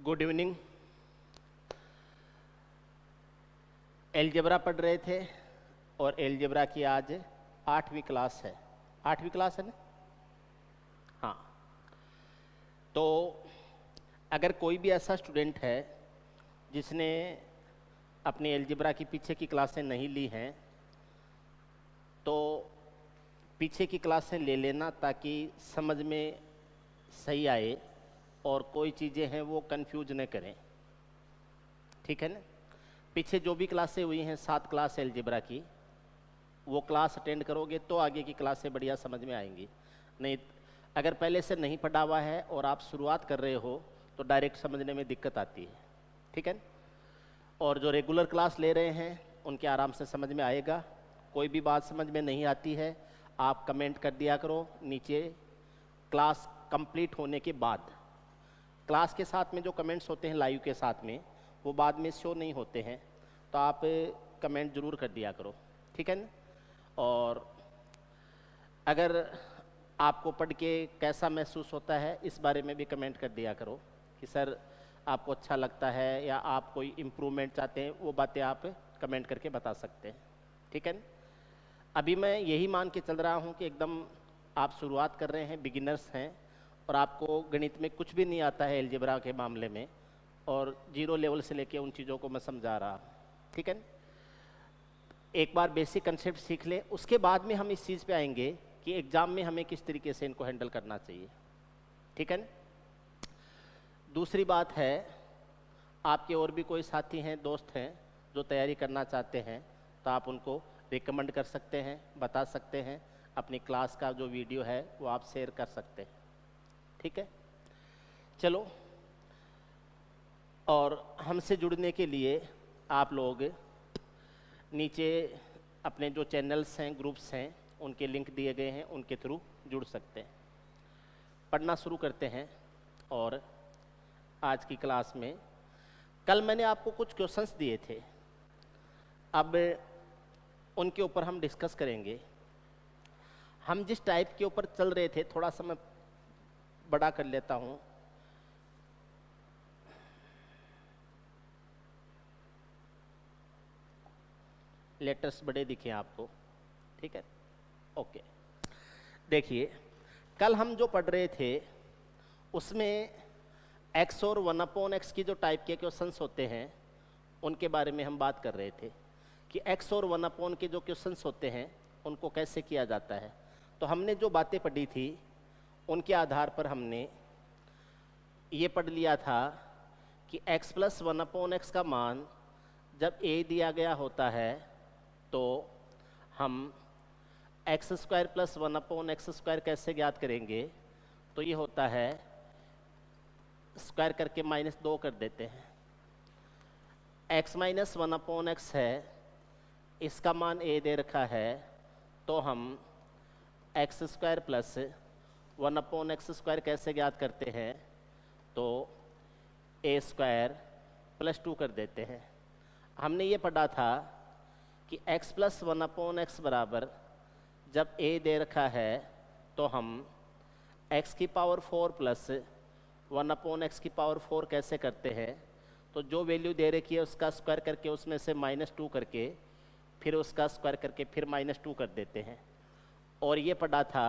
Good evening. Algebra पढ़ रहे थे और एलजेब्रा की आज 8वीं क्लास है। 8वीं क्लास है ना? हाँ। तो अगर कोई भी ऐसा स्टूडेंट है जिसने अपनी एलजेब्रा की पीछे की क्लासें नहीं ली हैं तो पीछे की क्लासें ले लेना ताकि समझ में सही आए और कोई चीज़ें हैं वो कंफ्यूज न करें। ठीक है ना? पीछे जो भी क्लासें हुई हैं 7 क्लास एलजेब्रा की, वो क्लास अटेंड करोगे तो आगे की क्लासें बढ़िया समझ में आएंगी। नहीं, अगर पहले से नहीं पढ़ा हुआ है और आप शुरुआत कर रहे हो तो डायरेक्ट समझने में दिक्कत आती है। ठीक है? और जो रेगुलर क्लास ले रहे हैं उनके आराम से समझ में आएगा। कोई भी बात समझ में नहीं आती है आप कमेंट कर दिया करो नीचे क्लास कंप्लीट होने के बाद। क्लास के साथ में जो कमेंट्स होते हैं लाइव के साथ में वो बाद में शो नहीं होते हैं, तो आप कमेंट ज़रूर कर दिया करो। ठीक है ना? और अगर आपको पढ़ के कैसा महसूस होता है इस बारे में भी कमेंट कर दिया करो कि सर आपको अच्छा लगता है या आप कोई इम्प्रूवमेंट चाहते हैं, वो बातें आप कमेंट करके बता सकते हैं। ठीक है ना? अभी मैं यही मान के चल रहा हूँ कि एकदम आप शुरुआत कर रहे हैं, बिगिनर्स हैं और आपको गणित में कुछ भी नहीं आता है एलजेब्रा के मामले में, और 0 लेवल से लेके उन चीज़ों को मैं समझा रहा हूँ। ठीक है? एक बार बेसिक कंसेप्ट सीख लें, उसके बाद में हम इस चीज़ पे आएंगे कि एग्ज़ाम में हमें किस तरीके से इनको हैंडल करना चाहिए। ठीक है? दूसरी बात है, आपके और भी कोई साथी हैं, दोस्त हैं जो तैयारी करना चाहते हैं तो आप उनको रिकमेंड कर सकते हैं, बता सकते हैं। अपनी क्लास का जो वीडियो है वो आप शेयर कर सकते हैं। ठीक है? चलो, और हमसे जुड़ने के लिए आप लोग नीचे अपने जो चैनल्स हैं, ग्रुप्स हैं, उनके लिंक दिए गए हैं, उनके थ्रू जुड़ सकते हैं। पढ़ना शुरू करते हैं। और आज की क्लास में कल मैंने आपको कुछ क्वेश्चंस दिए थे, अब उनके ऊपर हम डिस्कस करेंगे। हम जिस टाइप के ऊपर चल रहे थे, थोड़ा सा मैं बड़ा कर लेता हूँ। लेटर्स बड़े दिखे आपको? ठीक है, ओके। देखिए, कल हम जो पढ़ रहे थे उसमें x और 1/x की जो टाइप के क्वेश्चंस होते हैं उनके बारे में हम बात कर रहे थे कि x और 1 के जो क्वेश्चंस होते हैं उनको कैसे किया जाता है। तो हमने जो बातें पढ़ी थी उनके आधार पर हमने ये पढ़ लिया था कि x + 1/x का मान जब a दिया गया होता है तो हम x² + 1/x² कैसे ज्ञात करेंगे। तो ये होता है स्क्वायर करके -2 कर देते हैं। x - 1/x है, इसका मान a दे रखा है, तो हम x² + 1/x² कैसे ज्ञात करते हैं। तो a² + 2 कर देते हैं। हमने ये पढ़ा था कि x + 1/x बराबर जब a दे रखा है तो हम x⁴ + 1/x⁴ कैसे करते हैं। तो जो वैल्यू दे रखी है उसका स्क्वायर करके उसमें से -2 करके फिर उसका स्क्वायर करके फिर -2 कर देते हैं। और ये पढ़ा था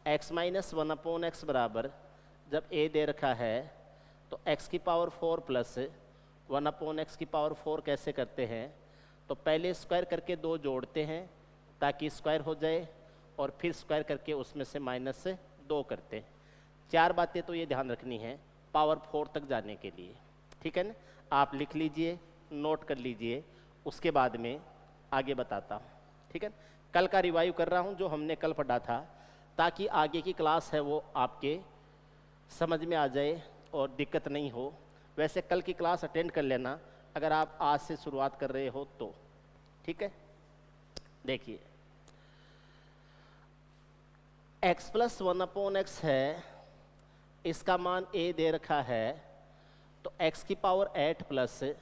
x - 1/x बराबर जब a दे रखा है तो x⁴ + 1/x⁴ कैसे करते हैं। तो पहले स्क्वायर करके 2 जोड़ते हैं ताकि स्क्वायर हो जाए और फिर स्क्वायर करके उसमें से -2 करते हैं। 4 बातें तो ये ध्यान रखनी है पावर 4 तक जाने के लिए। ठीक है ना? आप लिख लीजिए, नोट कर लीजिए, उसके बाद में आगे बताता हूँ। ठीक है? कल का रिवाइव कर रहा हूँ जो हमने कल पढ़ा था, ताकि आगे की क्लास है वो आपके समझ में आ जाए और दिक्कत नहीं हो। वैसे कल की क्लास अटेंड कर लेना अगर आप आज से शुरुआत कर रहे हो तो। ठीक है? देखिए, x + 1/x है, इसका मान a दे रखा है, तो x⁸ +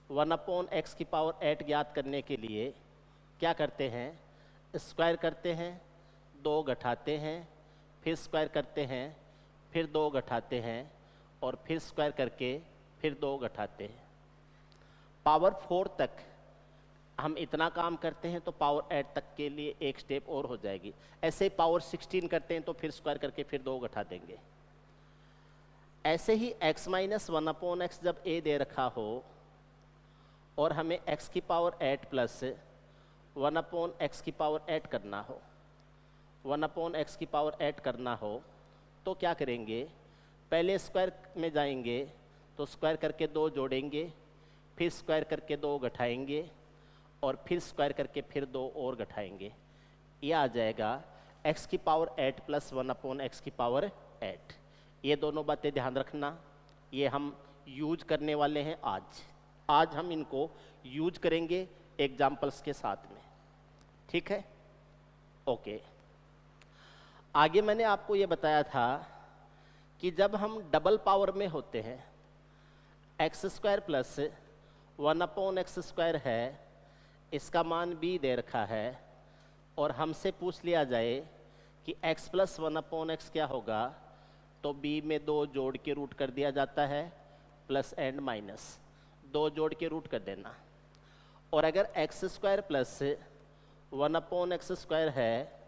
1/x⁸ ज्ञात करने के लिए क्या करते हैं, स्क्वायर करते हैं, 2 घटाते हैं, फिर स्क्वायर करते हैं, फिर 2 घटाते हैं और फिर स्क्वायर करके फिर 2 घटाते हैं। पावर 4 तक हम इतना काम करते हैं तो पावर 8 तक के लिए एक स्टेप और हो जाएगी। ऐसे ही पावर 16 करते हैं तो फिर स्क्वायर करके फिर 2 घटा देंगे। ऐसे ही x माइनस 1/x जब a दे रखा हो और हमें x की पावर 8 प्लस 1/x की पावर 8 करना हो, 1/x की पावर 8 करना हो तो क्या करेंगे, पहले स्क्वायर में जाएंगे तो स्क्वायर करके 2 जोड़ेंगे, फिर स्क्वायर करके 2 घटाएंगे और फिर स्क्वायर करके फिर 2 और घटाएंगे। ये आ जाएगा x की पावर 8 प्लस 1/x की पावर 8। ये दोनों बातें ध्यान रखना, ये हम यूज करने वाले हैं आज हम इनको यूज करेंगे एग्जाम्पल्स के साथ में, ठीक है। ओके, आगे मैंने आपको ये बताया था कि जब हम डबल पावर में होते हैं, x square plus 1/x square है, इसका मान b दे रखा है और हमसे पूछ लिया जाए कि x प्लस 1/x क्या होगा, तो b में 2 जोड़ के रूट कर दिया जाता है, प्लस एंड माइनस 2 जोड़ के रूट कर देना। और अगर x square plus 1/x square है,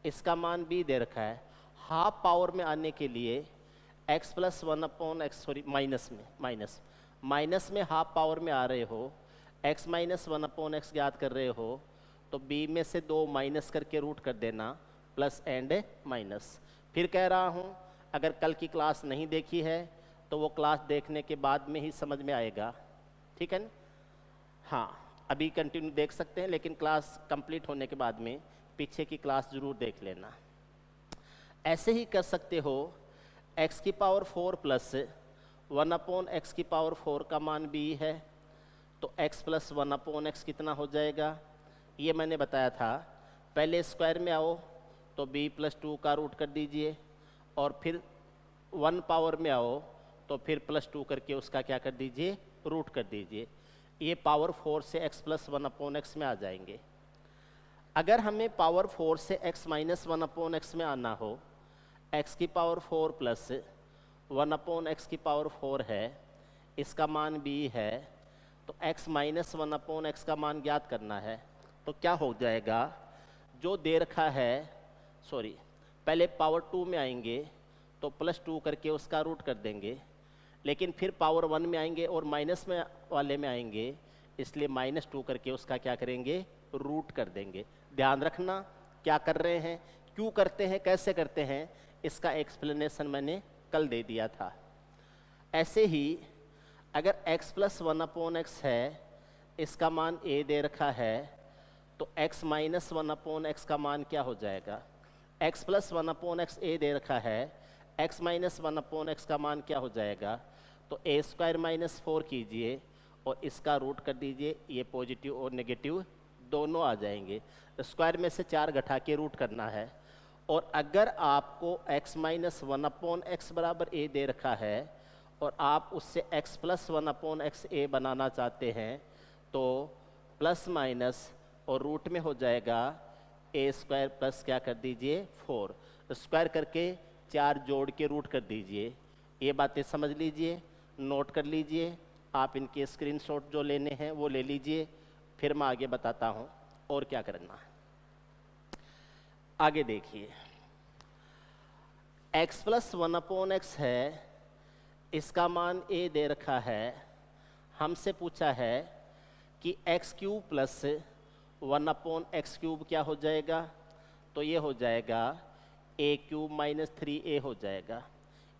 इसका मान b दे रखा है, हाफ पावर में आने के लिए x plus 1/x sorry minus में हाफ पावर में आ रहे हो, x माइनस 1/x याद कर रहे हो तो b में से 2 माइनस करके रूट कर देना, प्लस एंड माइनस। फिर कह रहा हूँ, अगर कल की क्लास नहीं देखी है तो वो क्लास देखने के बाद में ही समझ में आएगा, ठीक है ना। हाँ, अभी कंटिन्यू देख सकते हैं, लेकिन क्लास कंप्लीट होने के बाद में पीछे की क्लास ज़रूर देख लेना। ऐसे ही कर सकते हो, x की पावर 4 प्लस 1/x की पावर 4 का मान b है, तो x प्लस 1/x कितना हो जाएगा, ये मैंने बताया था। पहले स्क्वायर में आओ तो b प्लस 2 का रूट कर दीजिए और फिर 1 पावर में आओ तो फिर प्लस 2 करके उसका क्या कर दीजिए, रूट कर दीजिए। ये पावर 4 से x प्लस 1/x में आ जाएंगे। अगर हमें पावर 4 से x माइनस 1/x में आना हो, x की पावर 4 प्लस 1/x की पावर 4 है, इसका मान b है, तो x माइनस 1/x का मान ज्ञात करना है। तो क्या हो जाएगा, जो दे रखा है, सॉरी पहले पावर 2 में आएंगे तो प्लस 2 करके उसका रूट कर देंगे, लेकिन फिर पावर 1 में आएंगे और माइनस में वाले में आएंगे, इसलिए माइनस 2 करके उसका क्या करेंगे, रूट कर देंगे। ध्यान रखना क्या कर रहे हैं, क्यों करते हैं, कैसे करते हैं, इसका एक्सप्लेनेशन मैंने कल दे दिया था। ऐसे ही अगर x प्लस 1/x है, इसका मान a दे रखा है, तो x माइनस 1/x का मान क्या हो जाएगा, x प्लस 1/x a दे रखा है, x माइनस 1/x का मान क्या हो जाएगा, तो a स्क्वायर माइनस 4 कीजिए और इसका रूट कर दीजिए, ये पॉजिटिव और नेगेटिव दोनों आ जाएंगे। स्क्वायर में से 4 घटा के रूट करना है। और अगर आपको x माइनस 1/x बराबर a दे रखा है और आप उससे x प्लस 1/x a बनाना चाहते हैं, तो प्लस माइनस और रूट में हो जाएगा a स्क्वायर प्लस क्या कर दीजिए 4, स्क्वायर करके 4 जोड़ के रूट कर दीजिए। ये बातें समझ लीजिए, नोट कर लीजिए, आप इनके स्क्रीनशॉट जो लेने हैं वो ले लीजिए, फिर मैं आगे बताता हूँ और क्या करना है। आगे देखिए, x प्लस 1/x है, इसका मान a दे रखा है, हमसे पूछा है कि x cube plus 1/x cube क्या हो जाएगा, तो ये हो जाएगा a क्यूब माइनस 3a हो जाएगा।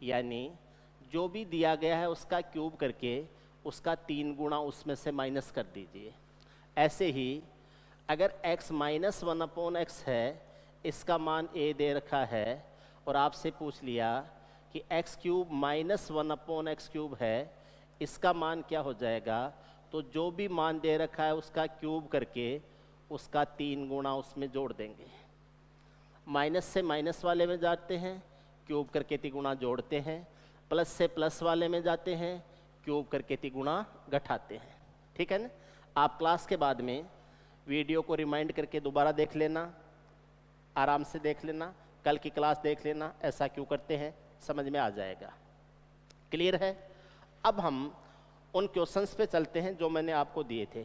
यानी जो भी दिया गया है उसका क्यूब करके उसका 3 गुना उसमें से माइनस कर दीजिए। ऐसे ही अगर x माइनस 1/x है, इसका मान a दे रखा है और आपसे पूछ लिया कि x cube minus 1/x cube है, इसका मान क्या हो जाएगा, तो जो भी मान दे रखा है उसका क्यूब करके उसका 3 गुना उसमें जोड़ देंगे। माइनस से माइनस वाले में जाते हैं, क्यूब करके 3 गुना जोड़ते हैं, प्लस से प्लस वाले में जाते हैं, क्यूब करके 3 गुना घटाते हैं। ठीक है ना। आप क्लास के बाद में वीडियो को रिमाइंड करके दोबारा देख लेना, आराम से देख लेना, कल की क्लास देख लेना, ऐसा क्यों करते हैं समझ में आ जाएगा। क्लियर है? अब हम उन क्वेश्चंस पे चलते हैं जो मैंने आपको दिए थे।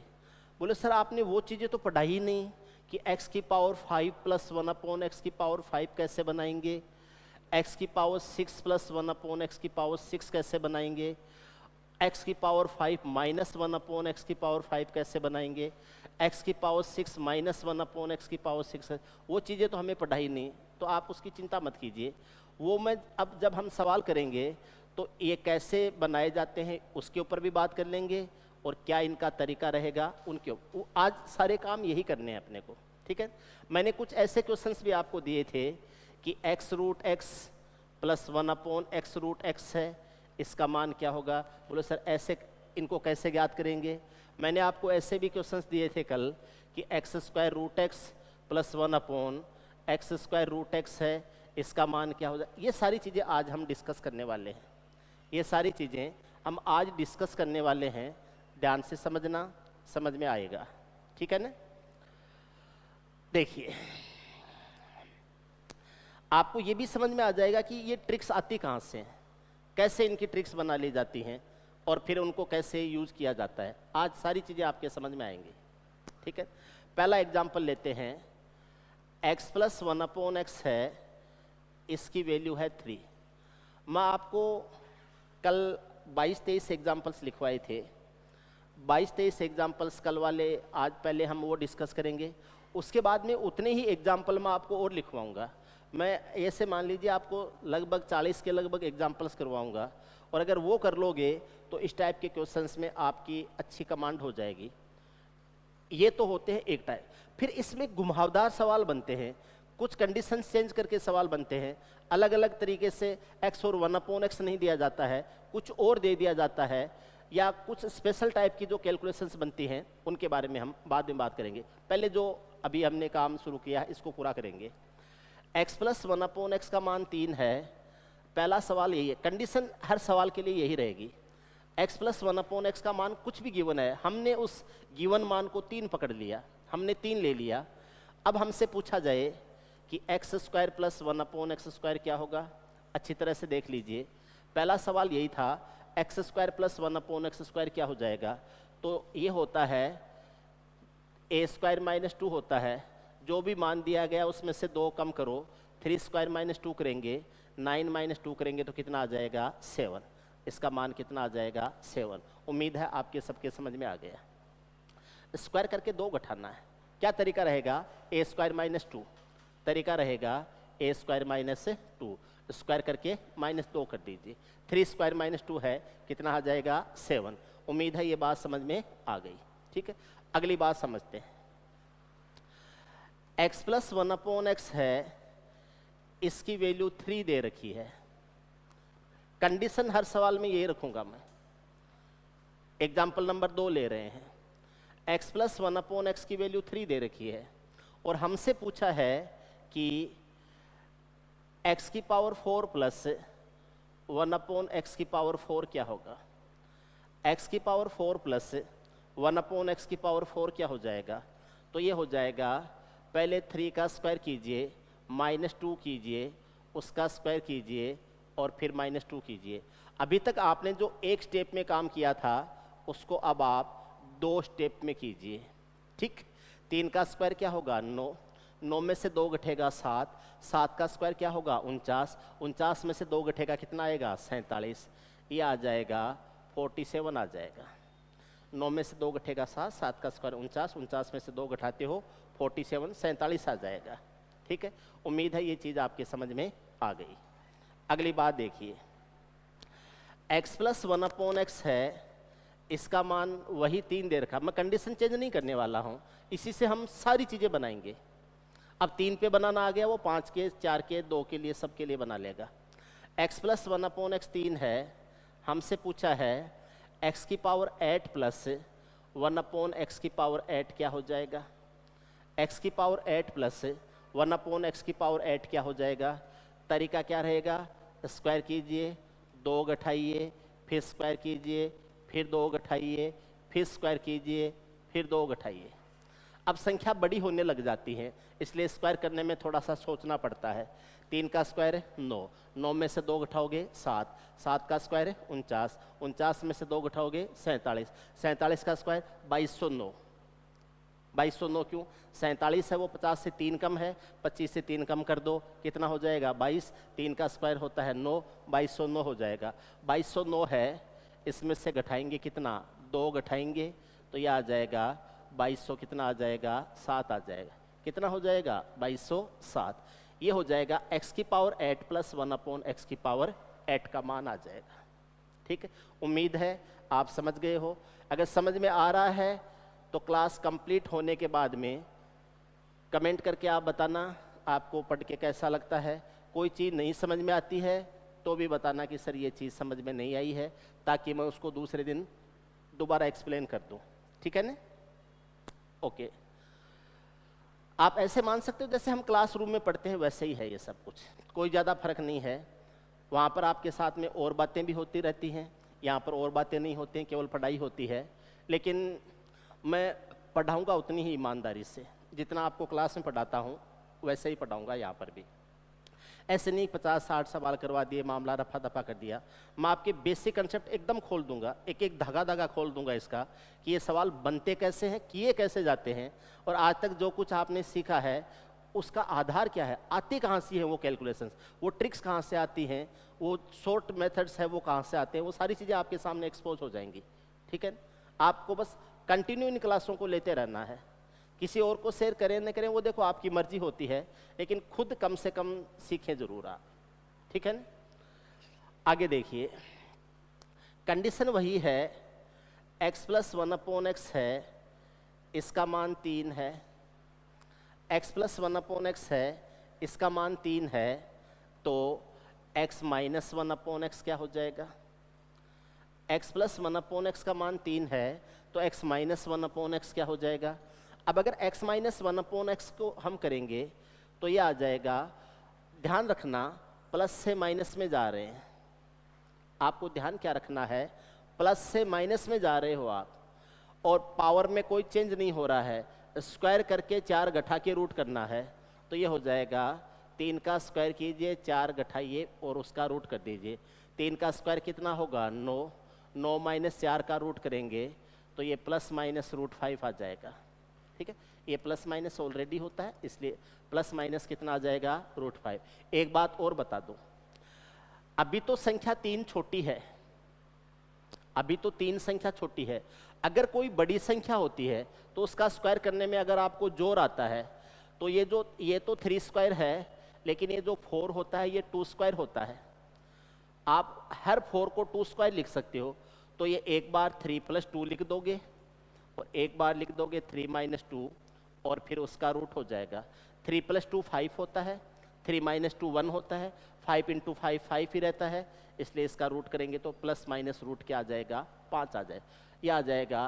बोले सर आपने वो चीज़ें तो पढ़ाई ही नहीं कि x की पावर 5 प्लस 1 अपॉन एक्स की पावर 5 कैसे बनाएंगे, x की पावर 6 प्लस 1 अपॉन एक्स की पावर 6 कैसे बनाएंगे, x की पावर 5 माइनस 1 अपॉन एक्स की पावर 5 कैसे बनाएंगे, x की पावर 6 माइनस 1 अपॉन एक्स की पावर 6। वो चीज़ें तो हमें पढ़ाई नहीं, तो आप उसकी चिंता मत कीजिए। वो मैं अब जब हम सवाल करेंगे तो ये कैसे बनाए जाते हैं उसके ऊपर भी बात कर लेंगे, और क्या इनका तरीका रहेगा उनके आज सारे काम यही करने हैं अपने को, ठीक है। मैंने कुछ ऐसे क्वेश्चंस भी आपको दिए थे कि x root x plus 1 upon x root x है, इसका मान क्या होगा। बोलो सर ऐसे इनको कैसे ज्ञात करेंगे। मैंने आपको ऐसे भी क्वेश्चंस दिए थे कल कि x square root x plus 1 upon x square root x है, इसका मान क्या होगा। ये सारी चीज़ें आज हम डिस्कस करने वाले हैं, ये सारी चीज़ें हम आज डिस्कस करने वाले हैं। ध्यान से समझना, समझ में आएगा, ठीक है ना। देखिए आपको ये भी समझ में आ जाएगा कि ये ट्रिक्स आती कहाँ से हैं, कैसे इनकी ट्रिक्स बना ली जाती हैं और फिर उनको कैसे यूज किया जाता है। आज सारी चीज़ें आपके समझ में आएंगी, ठीक है। पहला एग्जाम्पल लेते हैं, x प्लस 1 अपॉन एक्स है, इसकी वैल्यू है 3। मैं आपको कल 22-23 एग्जाम्पल्स लिखवाए थे, 22-23 एग्जाम्पल्स कल वाले आज पहले हम वो डिस्कस करेंगे, उसके बाद में उतने ही एग्जाम्पल मैं आपको और लिखवाऊंगा। मैं ऐसे मान लीजिए आपको लगभग 40 के लगभग एग्जाम्पल्स करवाऊंगा, और अगर वो कर लोगे तो इस टाइप के क्वेश्चंस में आपकी अच्छी कमांड हो जाएगी। ये तो होते हैं एक टाइप। फिर इसमें घुमावदार सवाल बनते हैं, कुछ कंडीशन चेंज करके सवाल बनते हैं, अलग अलग तरीके से x और 1 अपॉन एक्स नहीं दिया जाता है, कुछ और दे दिया जाता है, या कुछ स्पेशल टाइप की जो कैलकुलेशंस बनती हैं उनके बारे में हम बाद में बात करेंगे। पहले जो अभी हमने काम शुरू किया है इसको पूरा करेंगे। x प्लस 1 अपॉन एक्स का मान 3 है, पहला सवाल यही है, कंडीशन हर सवाल के लिए यही रहेगी। x प्लस 1 अपॉन एक्स का मान कुछ भी गिवन है, हमने उस गिवन मान को 3 पकड़ लिया, हमने 3 ले लिया। अब हमसे पूछा जाए कि x square plus 1 upon x square क्या होगा। अच्छी तरह से देख लीजिए, पहला सवाल यही था, x square plus 1 upon x square क्या हो जाएगा। तो ये होता है ए स्क्वायर माइनस 2 होता है, जो भी मान दिया गया उसमें से 2 कम करो, 3 स्क्वायर माइनस 2 करेंगे, 9 माइनस 2 करेंगे तो कितना आ जाएगा 7। इसका मान कितना आ जाएगा 7। उम्मीद है आपके सबके समझ में आ गया। स्क्वायर करके 2 घटाना है, क्या तरीका रहेगा, ए स्क्वायर माइनस 2, तरीका रहेगा ए स्क्वायर माइनस 2, स्क्वायर करके -2 कर दीजिए, 3 स्क्वायर माइनस 2 है, कितना आ जाएगा 7। उम्मीद है ये बात समझ में आ गई, ठीक है। अगली बात समझते हैं, x प्लस 1 अपॉन एक्स है, इसकी वैल्यू 3 दे रखी है। कंडीशन हर सवाल में यही रखूंगा मैं। एग्जाम्पल नंबर 2 ले रहे हैं, x प्लस 1 अपॉन एक्स की वैल्यू 3 दे रखी है, और हमसे पूछा है कि x की पावर 4 प्लस 1 अपॉन एक्स की पावर 4 क्या होगा। x की पावर 4 प्लस 1 अपॉन एक्स की पावर 4 क्या हो जाएगा। तो ये हो जाएगा, पहले 3 का स्क्वायर कीजिए, -2 कीजिए, उसका स्क्वायर कीजिए, और फिर -2 कीजिए। अभी तक आपने जो एक स्टेप में काम किया था उसको अब आप 2 स्टेप में कीजिए, ठीक। 3 का स्क्वायर क्या होगा 9, 9 में से 2 घटेगा 7, 7 का स्क्वायर क्या होगा 49, 49 में से 2 घटेगा कितना आएगा 47, ये आ जाएगा 47 आ जाएगा। 9 में से 2 घटेगा 7, 7 का स्क्वायर 49, 49 में से 2 घटाते हो 47, 47 आ जाएगा, ठीक है। उम्मीद है ये चीज़ आपके समझ में आ गई। अगली बात देखिए, x प्लस 1 अपॉन एक्स है, इसका मान वही 3 दे रखा, मैं कंडीशन चेंज नहीं करने वाला हूँ, इसी से हम सारी चीज़ें बनाएंगे। अब 3 पे बनाना आ गया, वो 5 के 4 के 2 के लिए सबके लिए बना लेगा। x प्लस 1 अपॉन एक्स 3 है, हमसे पूछा है x की पावर 8 प्लस 1 अपॉन एक्स की पावर 8 क्या हो जाएगा। x की पावर 8 प्लस 1 अपॉन एक्स की पावर 8 क्या हो जाएगा। तरीका क्या रहेगा, स्क्वायर कीजिए, 2 घटाइए, फिर स्क्वायर कीजिए, फिर 2 घटाइए, फिर स्क्वायर कीजिए, फिर 2 घटाइए। अब संख्या बड़ी होने लग जाती है, इसलिए स्क्वायर करने में थोड़ा सा सोचना पड़ता है। 3 का स्क्वायर है 9, 9 में से 2 घटाओगे 7, 7 का स्क्वायर है 49, 49 में से 2 घटाओगे 47, 47 का स्क्वायर 2209, 2209 क्यों? 47 है वो 50 से 3 कम है, 25 से 3 कम कर दो, कितना हो जाएगा 22, 3 का स्क्वायर होता है 9, 2209 हो जाएगा। 2209 है, इसमें से घटाएंगे कितना, 2 घटाएंगे तो यह आ जाएगा 2200, कितना आ जाएगा 7 आ जाएगा, कितना हो जाएगा 2207। ये हो जाएगा x की पावर 8 प्लस 1/x की पावर 8 का मान आ जाएगा। ठीक है, उम्मीद है आप समझ गए हो। अगर समझ में आ रहा है तो क्लास कंप्लीट होने के बाद में कमेंट करके आप बताना आपको पढ़ के कैसा लगता है। कोई चीज़ नहीं समझ में आती है तो भी बताना कि सर ये चीज़ समझ में नहीं आई है, ताकि मैं उसको दूसरे दिन दोबारा एक्सप्लेन कर दूं। ठीक है ना? ओके, आप ऐसे मान सकते हो जैसे हम क्लासरूम में पढ़ते हैं वैसे ही है ये सब कुछ, कोई ज़्यादा फर्क नहीं है। वहाँ पर आपके साथ में और बातें भी होती रहती हैं, यहाँ पर और बातें नहीं होती हैं, केवल पढ़ाई होती है। लेकिन मैं पढ़ाऊँगा उतनी ही ईमानदारी से, जितना आपको क्लास में पढ़ाता हूँ वैसे ही पढ़ाऊँगा यहाँ पर भी। ऐसे नहीं 50-60 सवाल करवा दिए, मामला रफा दफा कर दिया। मैं आपके बेसिक कंसेप्ट एकदम खोल दूंगा, एक एक धागा धागा खोल दूंगा इसका, कि ये सवाल बनते कैसे हैं, किए कैसे जाते हैं, और आज तक जो कुछ आपने सीखा है उसका आधार क्या है, आती कहाँ से है वो कैलकुलेशंस, वो ट्रिक्स कहाँ से आती हैं, वो शॉर्ट मेथड्स है वो कहाँ से आते हैं, वो सारी चीज़ें आपके सामने एक्सपोज हो जाएंगी। ठीक है, आपको बस कंटिन्यू इन क्लासों को लेते रहना है। किसी और को शेयर करें न करें वो देखो आपकी मर्जी होती है, लेकिन खुद कम से कम सीखें जरूर आप। ठीक है ना? आगे देखिए, कंडीशन वही है, x प्लस 1/x है, इसका मान 3 है, x प्लस 1/x है, इसका मान 3 है, तो x माइनस 1/x क्या हो जाएगा? x प्लस 1/x का मान 3 है तो x माइनस 1/x क्या हो जाएगा? अब अगर x माइनस 1/x को हम करेंगे तो ये आ जाएगा, ध्यान रखना प्लस से माइनस में जा रहे हैं, आपको ध्यान क्या रखना है, प्लस से माइनस में जा रहे हो आप, और पावर में कोई चेंज नहीं हो रहा है, स्क्वायर करके 4 घटा के रूट करना है, तो ये हो जाएगा 3 का स्क्वायर कीजिए, 4 घटाइए और उसका रूट कर दीजिए। 3 का स्क्वायर कितना होगा 9, 9 माइनस 4 का रूट करेंगे तो ये प्लस माइनस √5 आ जाएगा। ठीक है, ये प्लस माइनस ऑलरेडी होता है, इसलिए प्लस माइनस कितना आ जाएगा √5। एक बात और बता दूं, अभी तो संख्या 3 छोटी है, अभी तो 3 संख्या छोटी है, अगर कोई बड़ी संख्या होती है तो उसका स्क्वायर करने में अगर आपको जोर आता है तो ये तो 3 स्क्वायर है, लेकिन ये जो 4 होता है ये 2 स्क्वायर होता है। आप हर 4 को 2 स्क्वायर लिख सकते हो, तो ये एक बार 3 + 2 लिख दोगे और एक बार लिख दोगे 3 - 2 और फिर उसका रूट हो जाएगा। 3 + 2 5 होता है, 3 - 2 1 होता है, 5 × 5 5 ही रहता है, इसलिए इसका रूट करेंगे तो प्लस माइनस रूट क्या आ जाएगा 5 आ जाएगा, यह आ जाएगा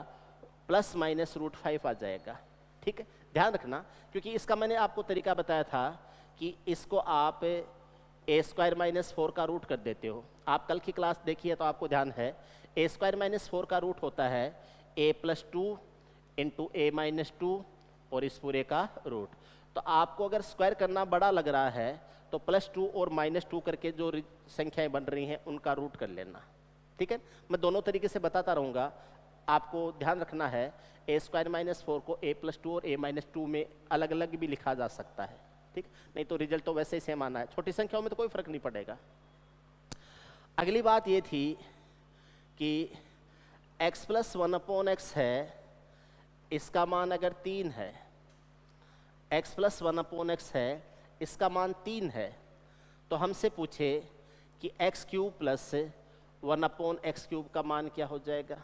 प्लस माइनस √5 आ जाएगा। ठीक है, ध्यान रखना, क्योंकि इसका मैंने आपको तरीका बताया था कि इसको आप a² - 4 का रूट कर देते हो। आप कल की क्लास देखिए तो आपको ध्यान है, a² - 4 का रूट होता है a + 2 × a - 2 और इस पूरे का रूट। तो आपको अगर स्क्वायर करना बड़ा लग रहा है तो +2 और -2 करके जो संख्याएं बन रही हैं उनका रूट कर लेना। ठीक है, मैं दोनों तरीके से बताता रहूँगा, आपको ध्यान रखना है a² - 4 को a + 2 और a - 2 में अलग अलग भी लिखा जा सकता है। ठीक, नहीं तो रिजल्ट तो वैसे ही सेम आना है, छोटी संख्याओं में तो कोई फर्क नहीं पड़ेगा। अगली बात ये थी कि x + 1/x है, इसका मान अगर 3 है, x + 1/x है, इसका मान 3 है, तो हमसे पूछे कि x³ + 1/x³ का मान क्या हो जाएगा?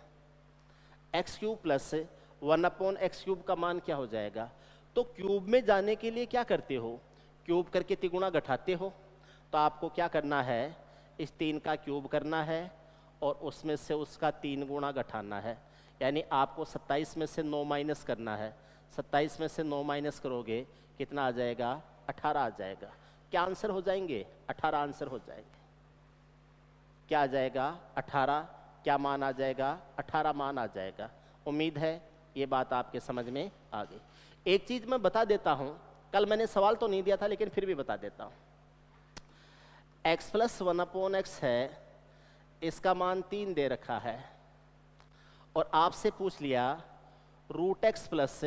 x³ + 1/x³ का मान क्या हो जाएगा? तो क्यूब में जाने के लिए क्या करते हो, क्यूब करके तिगुना घटाते हो, तो आपको क्या करना है, इस 3 का क्यूब करना है और उसमें से उसका 3 गुना घटाना है, यानी आपको 27 में से 9 माइनस करना है। 27 में से 9 माइनस करोगे कितना आ जाएगा 18 आ जाएगा। क्या आंसर हो जाएंगे 18 आंसर हो जाएंगे। क्या आ जाएगा 18, क्या मान आ जाएगा 18 मान आ जाएगा। उम्मीद है ये बात आपके समझ में आ गई। एक चीज मैं बता देता हूं, कल मैंने सवाल तो नहीं दिया था लेकिन फिर भी बता देता हूं। x प्लस 1/x है, इसका मान 3 दे रखा है, और आपसे पूछ लिया रूट एक्स प्लस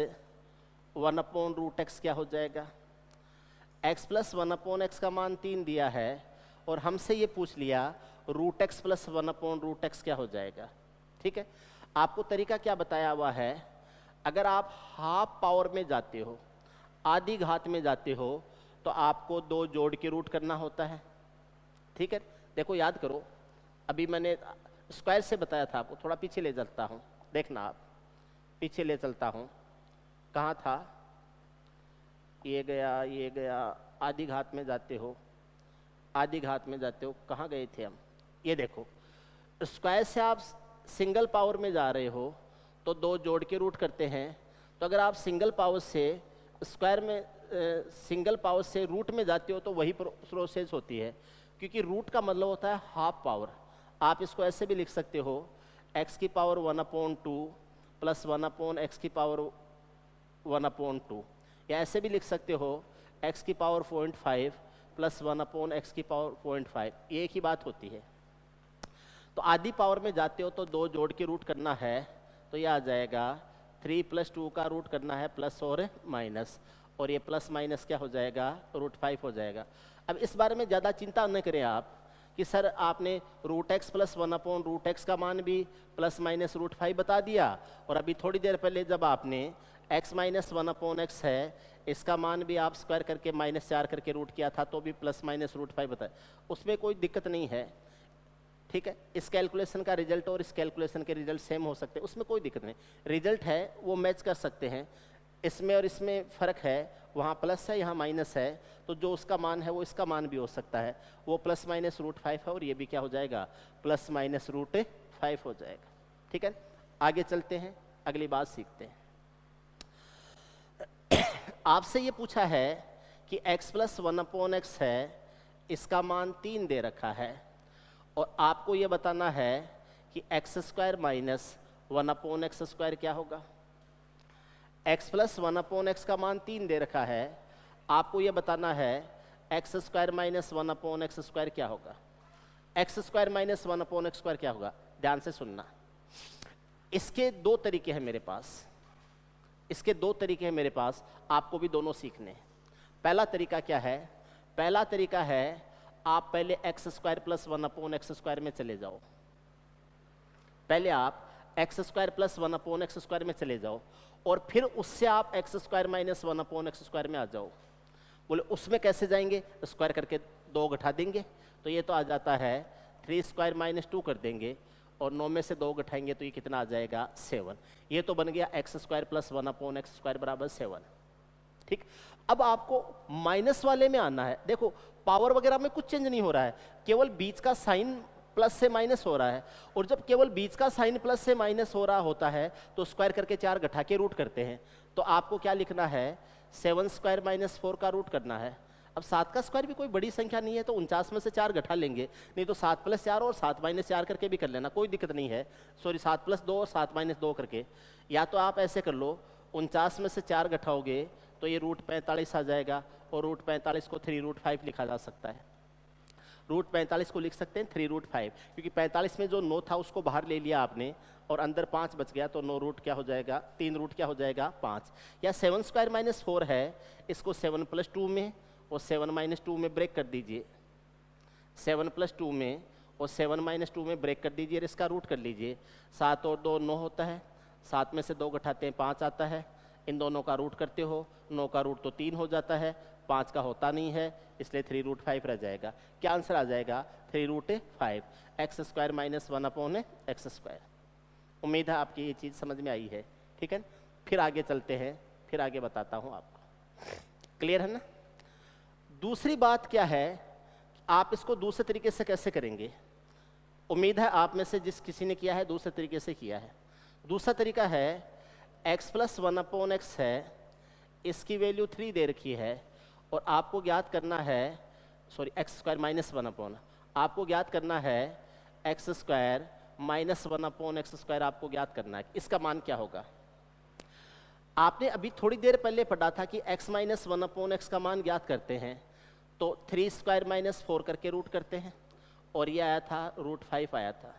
1/√x क्या हो जाएगा। x प्लस 1/x का मान 3 दिया है और हमसे ये पूछ लिया रूट एक्स प्लस 1/√x क्या हो जाएगा। ठीक है, आपको तरीका क्या बताया हुआ है, अगर आप हाफ पावर में जाते हो, आधी घात में जाते हो, तो आपको 2 जोड़ के रूट करना होता है। ठीक है, देखो याद करो, अभी मैंने स्क्वायर से बताया था आपको, थोड़ा पीछे ले चलता हूँ, देखना आप, पीछे ले चलता हूँ, कहाँ था, ये गया, आधी घात में जाते हो, आधी घात में जाते हो, कहाँ गए थे हम, ये देखो, स्क्वायर से आप सिंगल पावर में जा रहे हो तो 2 जोड़ के रूट करते हैं। तो अगर आप सिंगल पावर से स्क्वायर में सिंगल पावर से रूट में जाते हो तो वही प्रोसेस होती है, क्योंकि रूट का मतलब होता है हाफ पावर। आप इसको ऐसे भी लिख सकते हो, x की पावर 1/2 प्लस 1/x की पावर 1/2, या ऐसे भी लिख सकते हो x की पावर 0.5 प्लस 1/x की पावर 0.5, ये एक ही बात होती है। तो आधी पावर में जाते हो तो 2 जोड़ के रूट करना है, तो ये आ जाएगा 3 + 2 का रूट करना है प्लस और माइनस, और ये प्लस माइनस क्या हो जाएगा, √5 हो जाएगा। अब इस बारे में ज़्यादा चिंता न करें आप कि सर आपने रूट एक्स प्लस 1/√x का मान भी प्लस माइनस √5 बता दिया, और अभी थोड़ी देर पहले जब आपने x माइनस 1/x है, इसका मान भी आप स्क्वायर करके -4 करके रूट किया था तो भी प्लस माइनस √5 बताया, उसमें कोई दिक्कत नहीं है। ठीक है, इस कैलकुलेशन का रिजल्ट और इस कैलकुलेशन के रिजल्ट सेम हो सकते हैं, उसमें कोई दिक्कत नहीं, रिजल्ट है वो मैच कर सकते हैं। इसमें और इसमें फ़र्क है, वहाँ प्लस है यहाँ माइनस है, तो जो उसका मान है वो इसका मान भी हो सकता है, वो प्लस माइनस √5 है और ये भी क्या हो जाएगा, प्लस माइनस √5 हो जाएगा। ठीक है, आगे चलते हैं, अगली बात सीखते हैं। आपसे ये पूछा है कि x प्लस 1/x है, इसका मान 3 दे रखा है, और आपको ये बताना है कि x² माइनस 1/x² क्या होगा। x प्लस 1/x का मान 3 दे रखा है, आपको ये बताना है x² माइनस 1/x² क्या होगा। x² माइनस 1/x² क्या होगा, ध्यान से सुनना। इसके 2 तरीके हैं मेरे पास, इसके 2 तरीके हैं मेरे पास, आपको भी दोनों सीखने हैं। पहला तरीका क्या है, पहला तरीका है आप पहले x² प्लस 1/x² में चले जाओ, पहले आप x² प्लस 1/x² में चले जाओ, और फिर उससे आप x² माइनस 1/x² में आ जाओ। बोले उसमें कैसे जाएंगे, स्क्वायर करके 2 घटा देंगे, तो ये तो आ जाता है 3² माइनस 2 कर देंगे, और 9 में से 2 घटाएंगे तो ये कितना आ जाएगा, 7। ये तो बन गया x² प्लस 1/x² बराबर 7। ठीक, अब आपको माइनस वाले में आना है। देखो पावर वगैरह में कुछ चेंज नहीं हो रहा है, केवल बीच का साइन प्लस से माइनस हो रहा है, और जब केवल बीच का साइन प्लस से माइनस हो रहा होता है तो स्क्वायर करके 4 घटा के रूट करते हैं। तो आपको क्या लिखना है, 7² माइनस 4 का रूट करना है। अब 7 का स्क्वायर भी कोई बड़ी संख्या नहीं है, तो 49 में से 4 घटा लेंगे, नहीं तो 7 + 4 और 7 - 4 करके भी कर लेना, कोई दिक्कत नहीं है। सॉरी, 7 + 2 और 7 - 2 करके, या तो आप ऐसे कर लो, 49 में से 4 घटाओगे तो ये √45 आ जाएगा, और √45 को 3√5 लिखा जा सकता है। √45 को लिख सकते हैं 3√5, क्योंकि 45 में जो 9 था उसको बाहर ले लिया आपने, और अंदर 5 बच गया, तो 9 रूट क्या हो जाएगा, 3 रूट क्या हो जाएगा, 5। या 7² माइनस 4 है, इसको 7 + 2 में और 7 - 2 में ब्रेक कर दीजिए, 7 + 2 में और 7 - 2 में ब्रेक कर दीजिए, इसका रूट कर लीजिए। 7 और 2 9 होता है, 7 में से 2 घटाते हैं 5 आता है, इन दोनों का रूट करते हो, 9 का रूट तो 3 हो जाता है, 5 का होता नहीं है, इसलिए 3√5 रह जाएगा। क्या आंसर आ जाएगा, 3√5, x² माइनस 1/x²। उम्मीद है आपकी ये चीज़ समझ में आई है। ठीक है, फिर आगे चलते हैं, फिर आगे बताता हूँ आपको, क्लियर है ना। दूसरी बात क्या है, आप इसको दूसरे तरीके से कैसे करेंगे। उम्मीद है आप में से जिस किसी ने किया है दूसरे तरीके से किया है। दूसरा तरीका है, x प्लस 1/x है, इसकी वैल्यू 3 दे रखी है, और आपको ज्ञात करना है, सॉरी x² माइनस 1/, आपको ज्ञात करना है x² माइनस 1/x², आपको ज्ञात करना है इसका मान क्या होगा। आपने अभी थोड़ी देर पहले पढ़ा था कि x माइनस 1/x का मान ज्ञात करते हैं तो 3 स्क्वायर माइनस 4 करके रूट करते हैं, और ये आया था √5 आया था।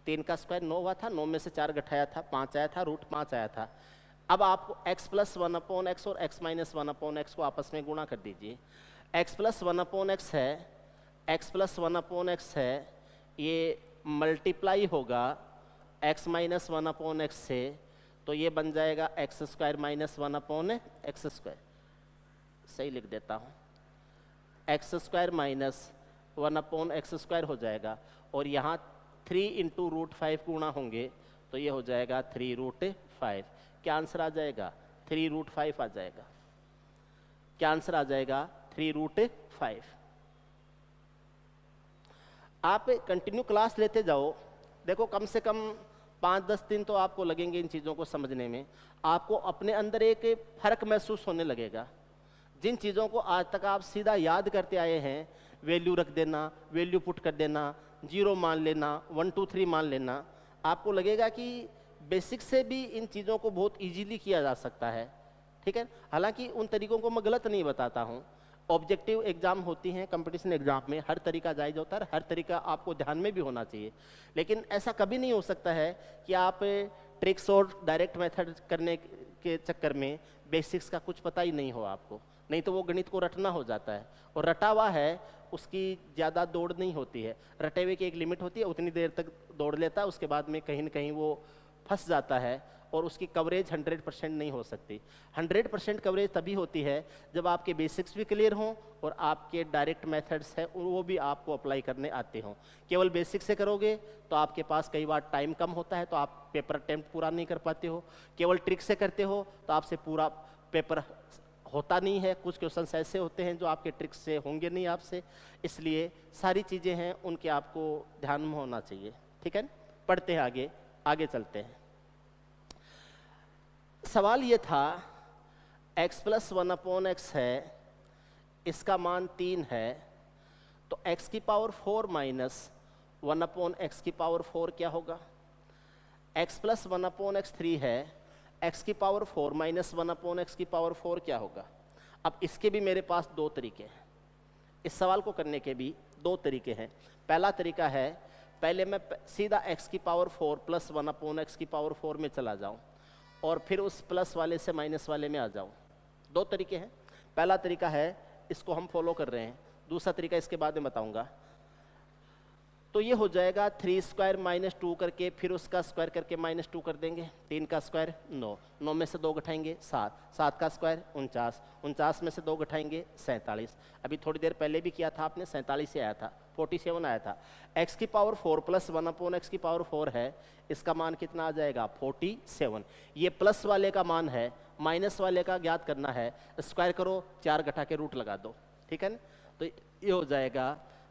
3 का स्क्वायर 9 हुआ था, 9 में से 4 घटाया था 5 आया था, √5 आया था। अब आप x प्लस 1/x और x माइनस 1/x को आपस में गुणा कर दीजिए। x प्लस 1/x है, x प्लस 1/x है, ये मल्टीप्लाई होगा x माइनस 1/x से, तो ये बन जाएगा x square minus 1/x square. सही लिख देता हूँ, x square minus 1/x square हो जाएगा, और यहाँ 3 इंटू √5 गुणा होंगे तो ये हो जाएगा 3√5। क्या आंसर आ जाएगा? 3√5 आ जाएगा। क्या आंसर आ जाएगा? 3√5। आप कंटिन्यू क्लास लेते जाओ, देखो कम से कम 5-10 दिन तो आपको लगेंगे इन चीज़ों को समझने में। आपको अपने अंदर एक फर्क महसूस होने लगेगा। जिन चीज़ों को आज तक आप सीधा याद करते आए हैं, वैल्यू रख देना, वैल्यू पुट कर देना, 0 मान लेना, 1 2 3 मान लेना, आपको लगेगा कि बेसिक से भी इन चीज़ों को बहुत इजीली किया जा सकता है। ठीक है, हालांकि उन तरीकों को मैं गलत नहीं बताता हूँ। ऑब्जेक्टिव एग्जाम होती हैं, कंपटीशन एग्जाम में हर तरीका जायज़ होता है, हर तरीका आपको ध्यान में भी होना चाहिए, लेकिन ऐसा कभी नहीं हो सकता है कि आप ट्रिक्स और डायरेक्ट मेथड करने के चक्कर में बेसिक्स का कुछ पता ही नहीं हो आपको, नहीं तो वो गणित को रटना हो जाता है, और रटा हुआ है उसकी ज़्यादा दौड़ नहीं होती है। रटे हुए की एक लिमिट होती है, उतनी देर तक दौड़ लेता है, उसके बाद में कहीं ना कहीं वो फंस जाता है और उसकी कवरेज 100% नहीं हो सकती। 100% कवरेज तभी होती है जब आपके बेसिक्स भी क्लियर हों और आपके डायरेक्ट मेथड्स हैं वो भी आपको अप्लाई करने आते हों। केवल बेसिक से करोगे तो आपके पास कई बार टाइम कम होता है तो आप पेपर अटेम्प्ट पूरा नहीं कर पाते हो। केवल ट्रिक से करते हो तो आपसे पूरा पेपर होता नहीं है। कुछ क्वेश्चंस ऐसे होते हैं जो आपके ट्रिक से होंगे नहीं आपसे, इसलिए सारी चीज़ें हैं उनके आपको ध्यान में होना चाहिए। ठीक है, पढ़ते हैं आगे, आगे चलते हैं। सवाल ये था x प्लस 1/x है, इसका मान 3 है, तो x की पावर 4 माइनस 1/x की पावर 4 क्या होगा? x प्लस 1/x 3 है, x की पावर 4 माइनस 1/x की पावर 4 क्या होगा? अब इसके भी मेरे पास 2 तरीके हैं, इस सवाल को करने के भी 2 तरीके हैं। पहला तरीका है, पहले मैं सीधा x की पावर 4 प्लस 1/x की पावर 4 में चला जाऊं और फिर उस प्लस वाले से माइनस वाले में आ जाऊं। 2 तरीके हैं। पहला तरीका है, इसको हम फॉलो कर रहे हैं, दूसरा तरीका इसके बाद में बताऊंगा। तो ये हो जाएगा 3 स्क्वायर माइनस 2 करके फिर उसका स्क्वायर करके माइनस 2 कर देंगे। 3 का स्क्वायर 9, 9 में से 2 घटाएंगे 7, 7 का स्क्वायर 49, 49 में से 2 घटाएंगे 47। अभी थोड़ी देर पहले भी किया था आपने, 47 से आया था, 47 आया था। x की पावर 4 प्लस 1/x की पावर 4 है, इसका मान कितना आ जाएगा? 47। ये प्लस वाले का मान है, माइनस वाले का ज्ञात करना है, स्क्वायर करो, 4 घटा के रूट लगा दो। ठीक है ना, तो ये हो जाएगा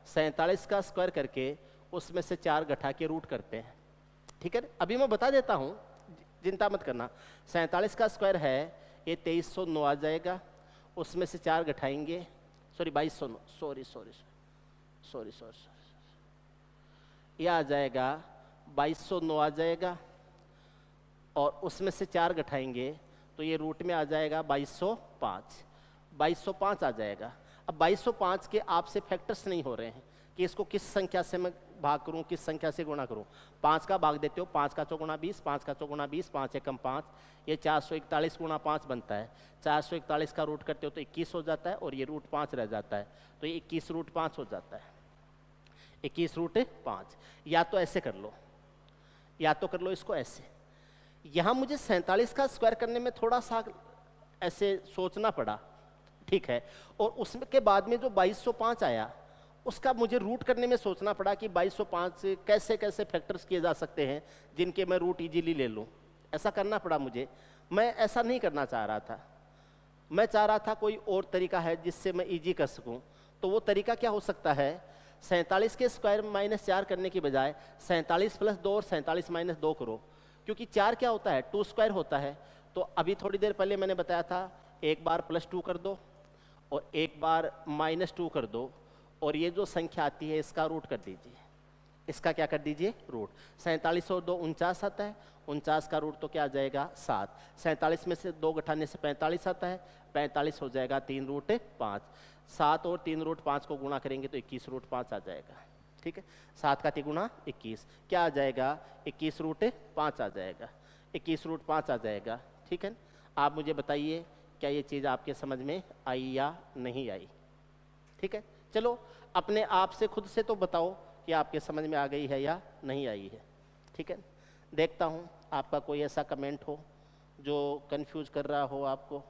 47 का स्क्वायर करके उसमें से 4 घटा के रूट करते हैं। ठीक है, अभी मैं बता देता हूँ, चिंता मत करना। 47 का स्क्वायर है, ये 2309 आ जाएगा, उसमें से 4 घटाएंगे, सॉरी 2209, सॉरी, ये आ जाएगा 2209 आ जाएगा, और उसमें से 4 घटाएंगे तो ये रूट में आ जाएगा 2205, 2205 आ जाएगा। अब 2205 के आपसे फैक्टर्स नहीं हो रहे हैं कि इसको किस संख्या से मैं भाग करूं, किस संख्या से गुणा करूं। 5 का भाग देते हो, 5 का चौगुना 20, 5 का चौगुना 20, 5 एकम 5, ये 441 गुणा 5 बनता है। 441 का रूट करते हो तो 21 हो जाता है, और ये रूट 5 रह जाता है, तो ये 21√5 हो जाता है, 21√5। या तो ऐसे कर लो, या तो कर लो इसको ऐसे। यहाँ मुझे 47 का स्क्वायर करने में थोड़ा सा ऐसे सोचना पड़ा, ठीक है, और उसके बाद में जो 2205 आया उसका मुझे रूट करने में सोचना पड़ा कि 2205 से कैसे कैसे फैक्टर्स किए जा सकते हैं जिनके मैं रूट इजीली ले लूँ। ऐसा करना पड़ा मुझे। मैं ऐसा नहीं करना चाह रहा था, मैं चाह रहा था कोई और तरीका है जिससे मैं इजी कर सकूँ। तो वो तरीका क्या हो सकता है? 47 के स्क्वायर माइनस 4 करने की बजाय 47 प्लस 2 और 47 माइनस 2 करो, क्योंकि 4 क्या होता है? 2 स्क्वायर होता है। तो अभी थोड़ी देर पहले मैंने बताया था, एक बार +2 कर दो और एक बार -2 कर दो, और ये जो संख्या आती है इसका रूट कर दीजिए। इसका क्या कर दीजिए रूट। 47 और 2 49 आता है, 49 का रूट तो क्या आ जाएगा 7। 47 में से 2 घटाने से 45 आता है, 45 हो जाएगा 3 रूट 5। 7 और 3 रूट 5 को गुणा करेंगे तो 21 रूट 5 आ जाएगा। ठीक है, 7 का 3 गुणा 21 क्या आ जाएगा 21 रूट 5 आ जाएगा, 21 रूट 5 आ जाएगा। ठीक है, आप मुझे बताइए क्या ये चीज़ आपके समझ में आई या नहीं आई। ठीक है, चलो अपने आप से खुद से तो बताओ कि आपके समझ में आ गई है या नहीं आई है। ठीक है, देखता हूँ आपका कोई ऐसा कमेंट हो जो कंफ्यूज कर रहा हो आपको।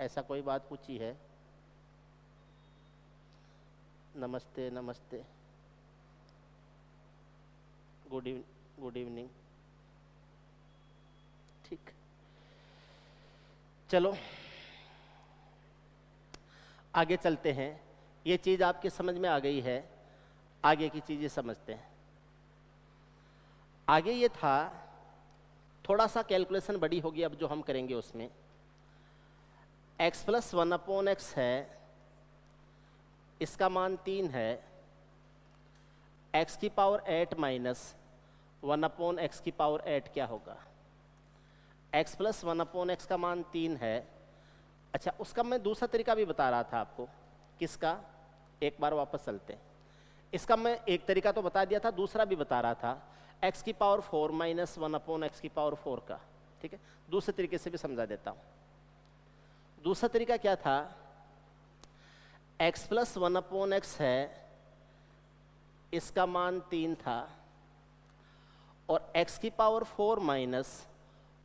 ऐसा कोई बात पूछी है? नमस्ते नमस्ते, गुड इवनिंग। ठीक, चलो आगे चलते हैं। ये चीज़ आपके समझ में आ गई है, आगे की चीज़ें समझते हैं। आगे ये था, थोड़ा सा कैलकुलेशन बड़ी होगी अब जो हम करेंगे उसमें। x प्लस 1/x है, इसका मान 3 है, x की पावर 8 माइनस 1/x की पावर 8 क्या होगा। x प्लस 1/x का मान 3 है। अच्छा, उसका मैं दूसरा तरीका भी बता रहा था आपको। किसका? एक बार वापस चलते हैं। इसका मैं एक तरीका तो बता दिया था, दूसरा भी बता रहा था, x की पावर 4 माइनस 1/x की पावर 4 का। ठीक है, दूसरे तरीके से भी समझा देता हूँ। दूसरा तरीका क्या था, x प्लस 1/x है, इसका मान 3 था, और x की पावर 4 माइनस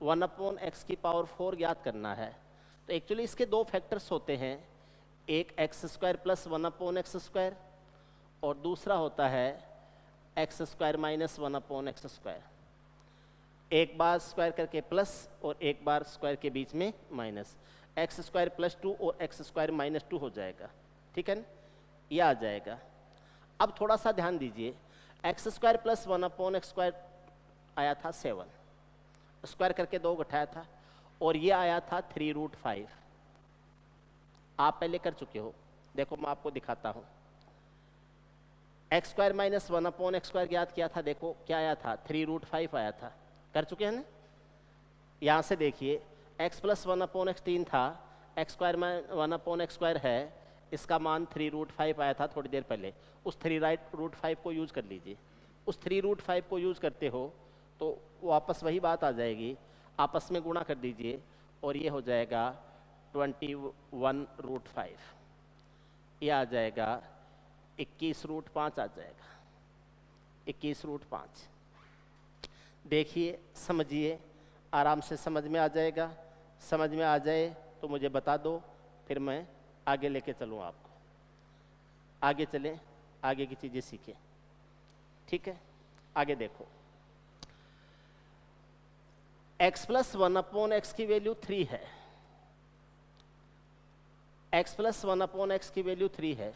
1/x की पावर 4 ज्ञात करना है। तो एक्चुअली इसके दो फैक्टर्स होते हैं, एक x² प्लस 1/x² और दूसरा होता है x² माइनस 1/x²। एक बार स्क्वायर करके प्लस और एक बार स्क्वायर के बीच में माइनस, x² प्लस 2 और x² माइनस 2 हो जाएगा। ठीक है, ये आ जाएगा। अब थोड़ा सा ध्यान दीजिए, x² प्लस 1/x² आया था 7, स्क्वायर करके 2 घटाया था, और ये आया था 3√5। आप पहले कर चुके हो, देखो मैं आपको दिखाता हूँ। x² माइनस 1/x² ज्ञात किया था, देखो क्या आया था 3√5 आया था, कर चुके हैं ना। यहाँ से देखिए x प्लस 1/x 3 था, x² 1/x² है, इसका मान 3√5 आया था थोड़ी देर पहले। उस 3√5 को यूज कर लीजिए। उस 3√5 को यूज करते हो तो वापस वही बात आ जाएगी, आपस में गुणा कर दीजिए और ये हो जाएगा 21√5। ये आ जाएगा 21√5 आ जाएगा, 21√5। देखिए समझिए, आराम से समझ में आ जाएगा। समझ में आ जाए तो मुझे बता दो, फिर मैं आगे लेके चलूँ आपको। आगे चलें, आगे की चीज़ें सीखें। ठीक है, आगे देखो, x प्लस 1/x की वैल्यू 3 है, x प्लस 1/x की वैल्यू 3 है।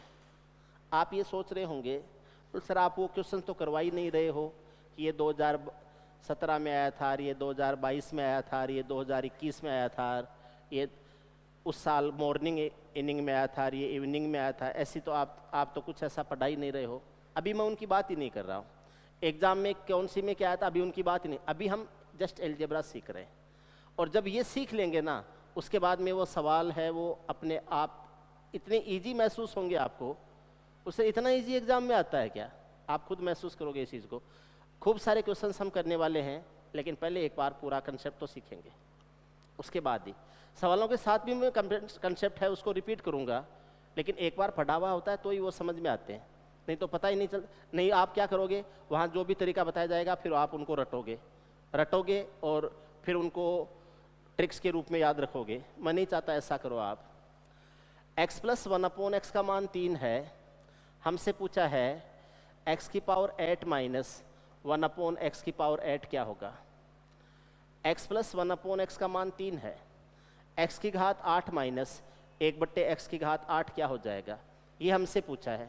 आप ये सोच रहे होंगे, तो सर आप वो क्वेश्चन तो करवा ही नहीं रहे हो कि ये 2017 में आया था, ये 2022 में आया था, ये 2021 में आया था, ये उस साल मॉर्निंग इनिंग में आया था, ये इवनिंग में आया था। ऐसी तो आप तो कुछ ऐसा पढ़ा ही नहीं रहे हो। अभी मैं उनकी बात ही नहीं कर रहा हूँ। एग्जाम में कौन सी में क्या आया था, अभी उनकी बात ही नहीं। अभी हम जस्ट अलजेब्रा सीख रहे हैं, और जब ये सीख लेंगे ना, उसके बाद में वो सवाल है वो अपने आप इतने इजी महसूस होंगे आपको। उससे इतना इजी एग्जाम में आता है क्या, आप खुद महसूस करोगे इस चीज़ को। खूब सारे क्वेश्चंस हम करने वाले हैं, लेकिन पहले एक बार पूरा कंसेप्ट तो सीखेंगे, उसके बाद ही सवालों के साथ भी मैं कंसेप्ट है उसको रिपीट करूँगा। लेकिन एक बार पढ़ा हुआ होता है तो ही वो समझ में आते हैं, नहीं तो पता ही नहीं चल। नहीं, आप क्या करोगे, वहाँ जो भी तरीका बताया जाएगा फिर आप उनको रटोगे और फिर उनको ट्रिक्स के रूप में याद रखोगे। मैं नहीं चाहता ऐसा करो आप। x प्लस 1/x का मान 3 है, हमसे पूछा है x की पावर 8 माइनस 1/x की पावर 8 क्या होगा। x प्लस 1/x का मान 3 है, x की घात 8 माइनस 1/x की घात 8 क्या हो जाएगा, ये हमसे पूछा है।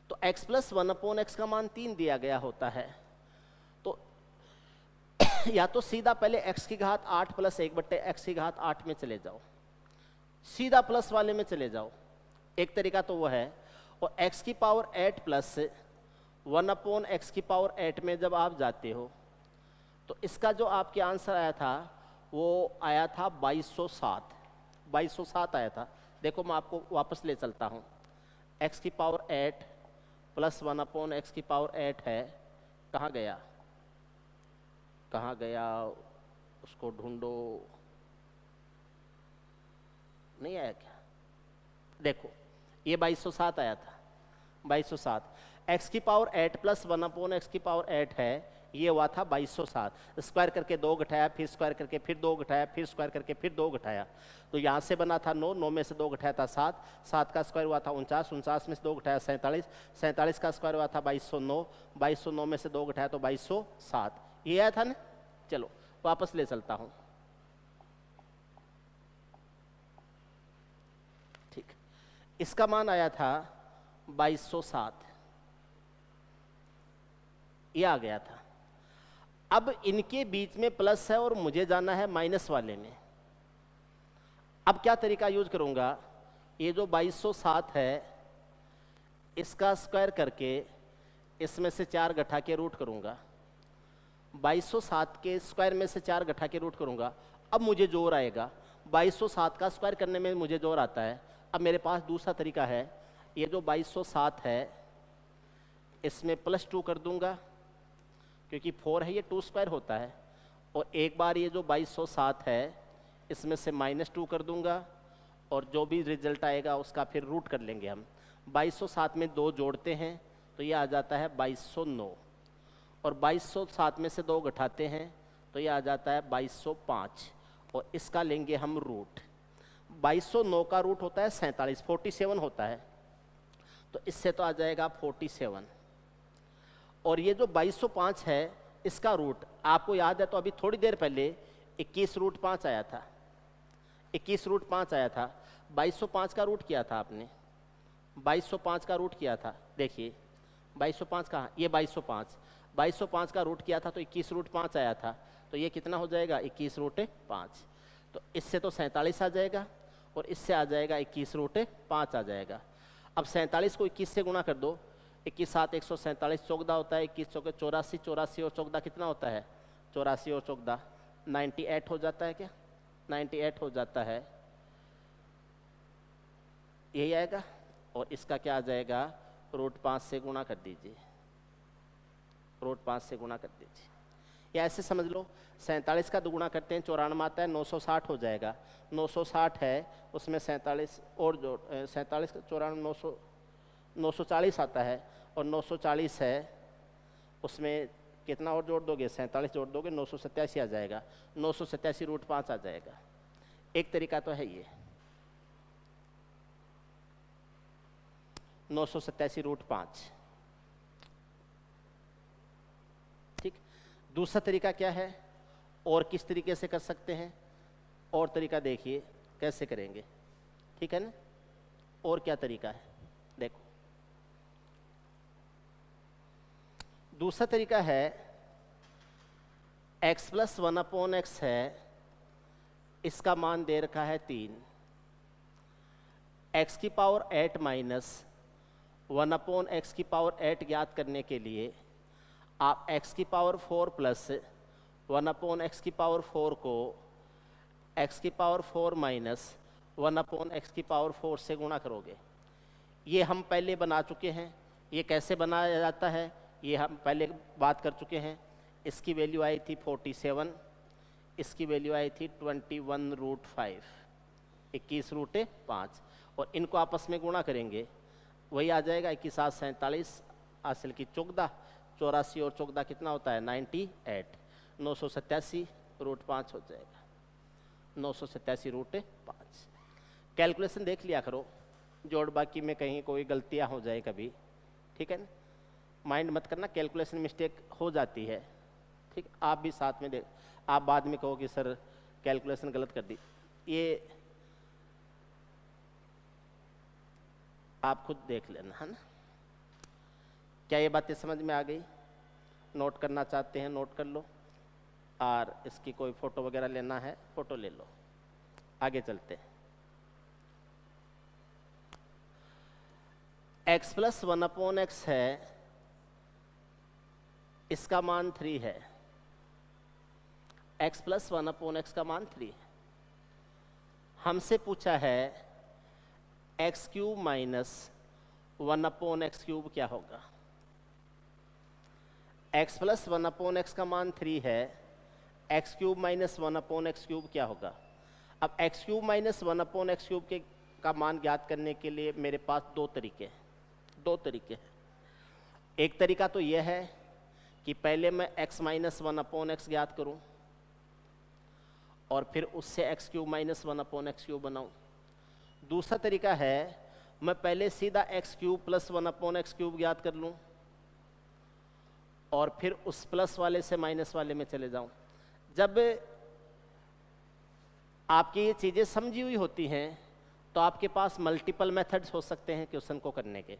तो x प्लस 1/x का मान 3 दिया गया होता है, तो या तो सीधा पहले x की घात 8 प्लस 1/x की घात 8 में चले जाओ, सीधा प्लस वाले में चले जाओ, एक तरीका तो वो है। और x की पावर 8 प्लस 1/x की पावर 8 में जब आप जाते हो तो इसका जो आपके आंसर आया था वो आया था 2207 आया था। देखो मैं आपको वापस ले चलता हूँ। x की पावर 8 प्लस 1/x की पावर 8 है, कहाँ गया कहाँ गया, उसको ढूंढो, नहीं आया क्या? देखो ये 2207 आया था, 2207। x की पावर 8 प्लस 1/x की पावर 8 है, ये हुआ था 2207। स्क्वायर करके 2 घटाया, फिर स्क्वायर करके फिर 2 घटाया, फिर स्क्वायर करके फिर 2 घटाया, तो यहाँ से बना था 9, 9 में से 2 घटाया था 7, 7 का स्क्वायर हुआ था 49, 49 में से 2 घटाया 47, 47 का स्क्वायर हुआ था 2209, 2209 में से 2 घटाया तो 2207, ये आया था ना। चलो वापस ले चलता हूँ। ठीक, इसका मान आया था 2207, ये आ गया था। अब इनके बीच में प्लस है और मुझे जाना है माइनस वाले में। अब क्या तरीका यूज करूंगा, ये जो 2207 है इसका स्क्वायर करके इसमें से 4 घटा के रूट करूंगा, 2207 के स्क्वायर में से 4 घटा के रूट करूंगा। अब मुझे जोर आएगा, 2207 का स्क्वायर करने में मुझे जोर आता है। अब मेरे पास दूसरा तरीका है, ये जो 2207 है इसमें +2 कर दूंगा, क्योंकि 4 है ये 2 स्क्वायर होता है, और एक बार ये जो 2207 है इसमें से -2 कर दूंगा, और जो भी रिजल्ट आएगा उसका फिर रूट कर लेंगे हम। 2207 में 2 जोड़ते हैं तो ये आ जाता है 2209, और 2207 में से 2 घटाते हैं तो ये आ जाता है 2205, और इसका लेंगे हम रूट। 2209 का रूट होता है 47, 47 होता है, तो इससे तो आ जाएगा 47। और ये जो 2205 है इसका रूट आपको याद है, तो अभी थोड़ी देर पहले 21√5 आया था, 21√5 आया था। 2205 का रूट किया था आपने, 2205 का रूट किया था। देखिए 2205 कहाँ, ये 2205 का रूट किया था तो 21√5 आया था, तो ये कितना हो जाएगा 21√5। तो इससे तो 47 आ जाएगा और इससे आ जाएगा 21√5 आ जाएगा। अब 47 को 21 से गुणा कर दो, 21 7 147, 14 होता है, 21 चौके 84, 84 और 14 कितना होता है 84 और 14 98 हो जाता है क्या, 98 हो जाता है, यही आएगा। और इसका क्या आ जाएगा, √5 से गुणा कर दीजिए, √5 से गुणा कर दीजिए, या ऐसे समझ लो 47 का दुगुना करते हैं 94 आता है, 960 हो जाएगा। 960 है उसमें 47 और जोड़ 47 94 940 आता है, और 940 है उसमें कितना और जोड़ दोगे, 47 जोड़ दोगे 987 आ जाएगा, 987 √5 आ जाएगा। एक तरीका तो है ये 987 √5। ठीक, दूसरा तरीका क्या है, और किस तरीके से कर सकते हैं, और तरीका देखिए कैसे करेंगे, ठीक है ना। और क्या तरीका है, देखो दूसरा तरीका है, x + 1/x है, इसका मान दे रखा है 3, x की पावर 8 माइनस 1/x की पावर 8 ज्ञात करने के लिए आप x की पावर 4 प्लस 1/x की पावर 4 को x की पावर 4 माइनस 1/x की पावर 4 से गुणा करोगे। ये हम पहले बना चुके हैं, ये कैसे बनाया जाता है ये हम पहले बात कर चुके हैं। इसकी वैल्यू आई थी 47, इसकी वैल्यू आई थी 21√5, 21√5, और इनको आपस में गुणा करेंगे, वही आ जाएगा 21 7 47, हासिल की 14, 84 और 14 कितना होता है 98, 987 √5 हो जाएगा, 987 √5। कैलकुलेशन देख लिया करो, जोड़ बाकी में कहीं कोई गलतियां हो जाए कभी, ठीक है ना, माइंड मत करना, कैलकुलेशन मिस्टेक हो जाती है, ठीक। आप भी साथ में देख, आप बाद में कहो कि सर कैलकुलेशन गलत कर दी, ये आप खुद देख लेना, है ना। क्या ये बातें समझ में आ गई? नोट करना चाहते हैं नोट कर लो, और इसकी कोई फ़ोटो वगैरह लेना है फ़ोटो ले लो। आगे चलते हैं। x प्लस 1/x है, इसका मान 3 है। x प्लस 1/x का मान 3 है। हमसे पूछा है एक्स क्यूब माइनस 1/x³ क्या होगा। x प्लस 1/x का मान 3 है, एक्स क्यूब माइनस 1/x³ क्या होगा। अब एक्स क्यूब माइनस 1/x³ का मान ज्ञात करने के लिए मेरे पास दो तरीके हैं। एक तरीका तो यह है कि पहले मैं x माइनस 1/x ज्ञात करूं और फिर उससे एक्स क्यूब माइनस 1/x³ बनाऊं। दूसरा तरीका है मैं पहले सीधा एक्स क्यूब प्लस 1/x³ ज्ञात कर लूं और फिर उस प्लस वाले से माइनस वाले में चले जाऊं। जब आपकी ये चीज़ें समझी हुई होती हैं तो आपके पास मल्टीपल मेथड्स हो सकते हैं क्वेश्चन को करने के।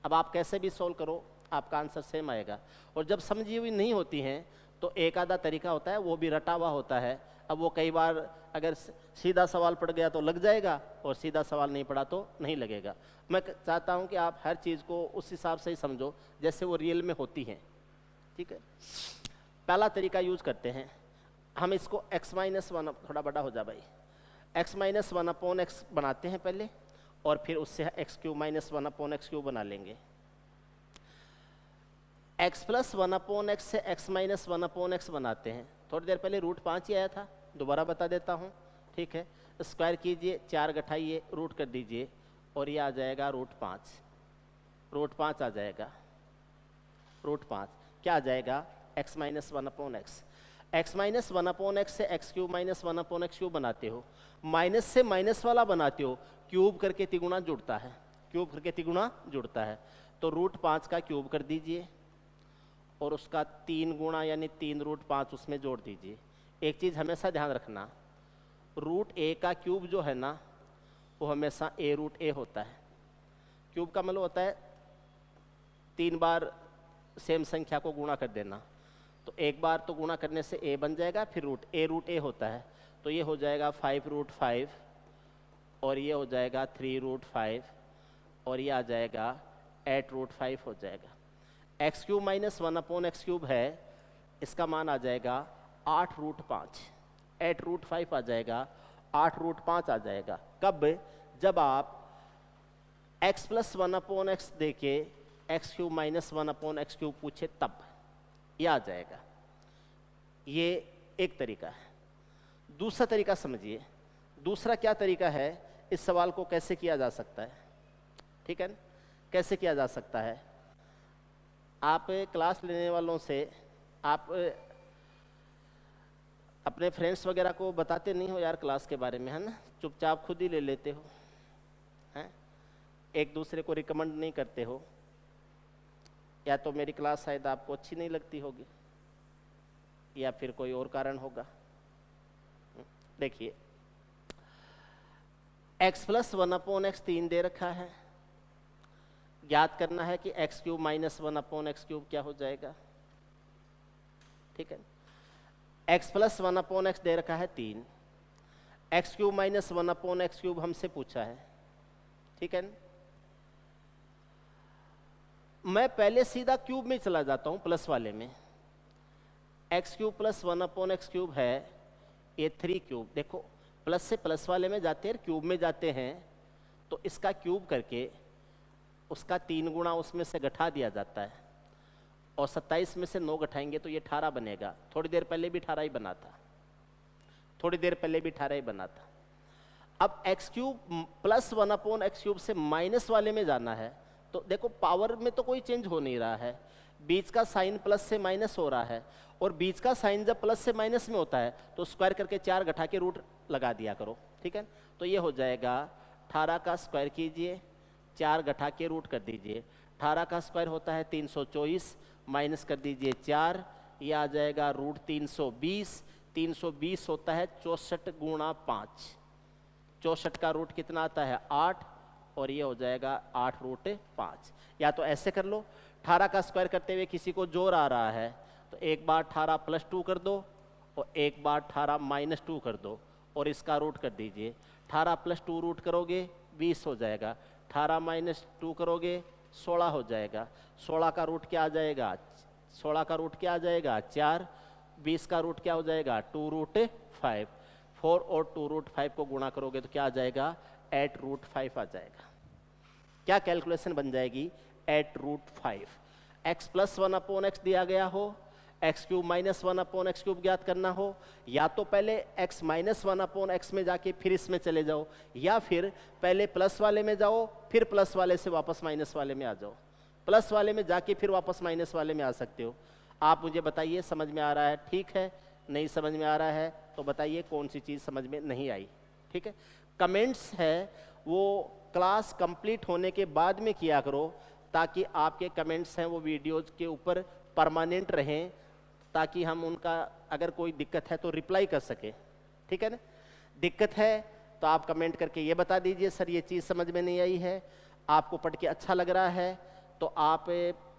अब आप कैसे भी सॉल्व करो आपका आंसर सेम आएगा। और जब समझी हुई नहीं होती हैं तो एक आधा तरीका होता है, वो भी रटा हुआ होता है। अब वो कई बार अगर सीधा सवाल पड़ गया तो लग जाएगा और सीधा सवाल नहीं पड़ा तो नहीं लगेगा। मैं चाहता हूं कि आप हर चीज़ को उस हिसाब से ही समझो जैसे वो रियल में होती हैं, ठीक है। पहला तरीका यूज करते हैं हम, इसको x माइनस 1, थोड़ा बड़ा हो जा भाई, x माइनस 1/x बनाते हैं पहले और फिर उससे एक्स क्यूब माइनस 1/x³ बना लेंगे। x प्लस 1/x से x माइनस 1/x बनाते हैं। थोड़ी देर पहले रूट 5 ही आया था, दोबारा बता देता हूँ, ठीक है। स्क्वायर कीजिए, 4 घटाइए, रूट कर दीजिए और ये आ जाएगा रूट 5 आ जाएगा। रूट 5 क्या आ जाएगा, x minus 1/x। x minus 1/x से एक्स क्यूब माइनस 1/x³ बनाते हो, माइनस से माइनस वाला बनाते हो, क्यूब करके तिगुना जुड़ता है, तो रूट 5 का क्यूब कर दीजिए और उसका 3 गुणा यानी 3 रूट 5 उसमें जोड़ दीजिए। एक चीज़ हमेशा ध्यान रखना, रूट a का क्यूब जो है ना वो हमेशा a रूट a होता है। क्यूब का मतलब होता है 3 बार सेम संख्या को गुणा कर देना, तो एक बार तो गुणा करने से a बन जाएगा, फिर a रूट a होता है, तो ये हो जाएगा 5 रूट 5 और ये हो जाएगा 3 रूट 5 और ये आ जाएगा 8 रूट 5 हो जाएगा। एक्स क्यूब माइनस 1/x³ है, इसका मान आ जाएगा 8 रूट 5, 8 रूट 5 आ जाएगा, 8 रूट 5 आ जाएगा। कब, जब आप x प्लस 1/x देके एक्स क्यूब माइनस 1/x³ पूछे तब ये आ जाएगा। ये एक तरीका है। दूसरा तरीका समझिए, दूसरा क्या तरीका है, इस सवाल को कैसे किया जा सकता है, ठीक है। कैसे किया जा सकता है, आप क्लास लेने वालों से आप अपने फ्रेंड्स वगैरह को बताते नहीं हो यार क्लास के बारे में, है ना, चुपचाप खुद ही ले लेते हो, हैं, एक दूसरे को रिकमेंड नहीं करते हो, या तो मेरी क्लास शायद आपको अच्छी नहीं लगती होगी या फिर कोई और कारण होगा। देखिए x प्लस 1/x 3 दे रखा है, ज्ञात करना है कि एक्स क्यूब माइनस 1/x³ क्या हो जाएगा, ठीक है। x प्लस 1/x दे रखा है 3, एक्स क्यूब माइनस 1/x³ हमसे पूछा है, ठीक है। मैं पहले सीधा क्यूब में चला जाता हूं, प्लस वाले में। एक्स क्यूब प्लस 1/x³ है, ये 3 क्यूब, देखो प्लस से प्लस वाले में जाते हैं, क्यूब में जाते हैं, तो इसका क्यूब करके उसका 3 गुणा उसमें से घटा दिया जाता है और 27 में से 9 घटाएंगे तो ये 18 बनेगा। थोड़ी देर पहले भी 18 ही बना था। अब एक्स क्यूब प्लस 1/x³ से माइनस वाले में जाना है, तो देखो पावर में तो कोई चेंज हो नहीं रहा है, बीच का साइन प्लस से माइनस हो रहा है, और बीच का साइन जब प्लस से माइनस में होता है तो स्क्वायर करके 4 घटा के रूट लगा दिया करो, ठीक है। तो ये हो जाएगा 18 का स्क्वायर कीजिए, 4 घटा के रूट कर दीजिए, 18 का स्क्वायर होता है 324, माइनस कर दीजिए 4, ये आ जाएगा रूट 320, 320 होता है 64 गुणा 5, 64 का रूट कितना आता है 8, और ये हो जाएगा 8 रूट 5। या तो ऐसे कर लो, 18 का स्क्वायर करते हुए किसी को जोर आ रहा है तो एक बार 18 प्लस 2 कर दो और एक बार 18 माइनस 2 कर दो और इसका रूट कर दीजिए। 18 प्लस 2 रूट करोगे 20 हो जाएगा, 18 माइनस 2 करोगे 16 हो जाएगा। 16 का रूट क्या आ जाएगा? 16 का रूट क्या आ जाएगा? 4। 20 का रूट क्या हो जाएगा? 2√5। 4 और 2√5 को गुणा करोगे तो क्या आ जाएगा? 8√5 आ जाएगा। क्या कैलकुलेशन बन जाएगी? 8√5। x प्लस 1/x दिया गया हो, x³ माइनस 1/x³ ज्ञात करना हो, या तो पहले x माइनस 1/x में जाके फिर इसमें चले जाओ, या फिर पहले प्लस वाले में जाओ फिर प्लस वाले से वापस माइनस वाले में आ जाओ। प्लस वाले में जाके फिर वापस माइनस वाले में आ सकते हो। आप मुझे बताइए समझ में आ रहा है? ठीक है। नहीं समझ में आ रहा है तो बताइए कौन सी चीज़ समझ में नहीं आई। ठीक है। कमेंट्स है वो क्लास कंप्लीट होने के बाद में किया करो, ताकि आपके कमेंट्स हैं वो वीडियोज़ के ऊपर परमानेंट रहें, ताकि हम उनका अगर कोई दिक्कत है तो रिप्लाई कर सके। ठीक है ना? दिक्कत है तो आप कमेंट करके ये बता दीजिए सर ये चीज़ समझ में नहीं आई है, आपको पढ़ के अच्छा लग रहा है, तो आप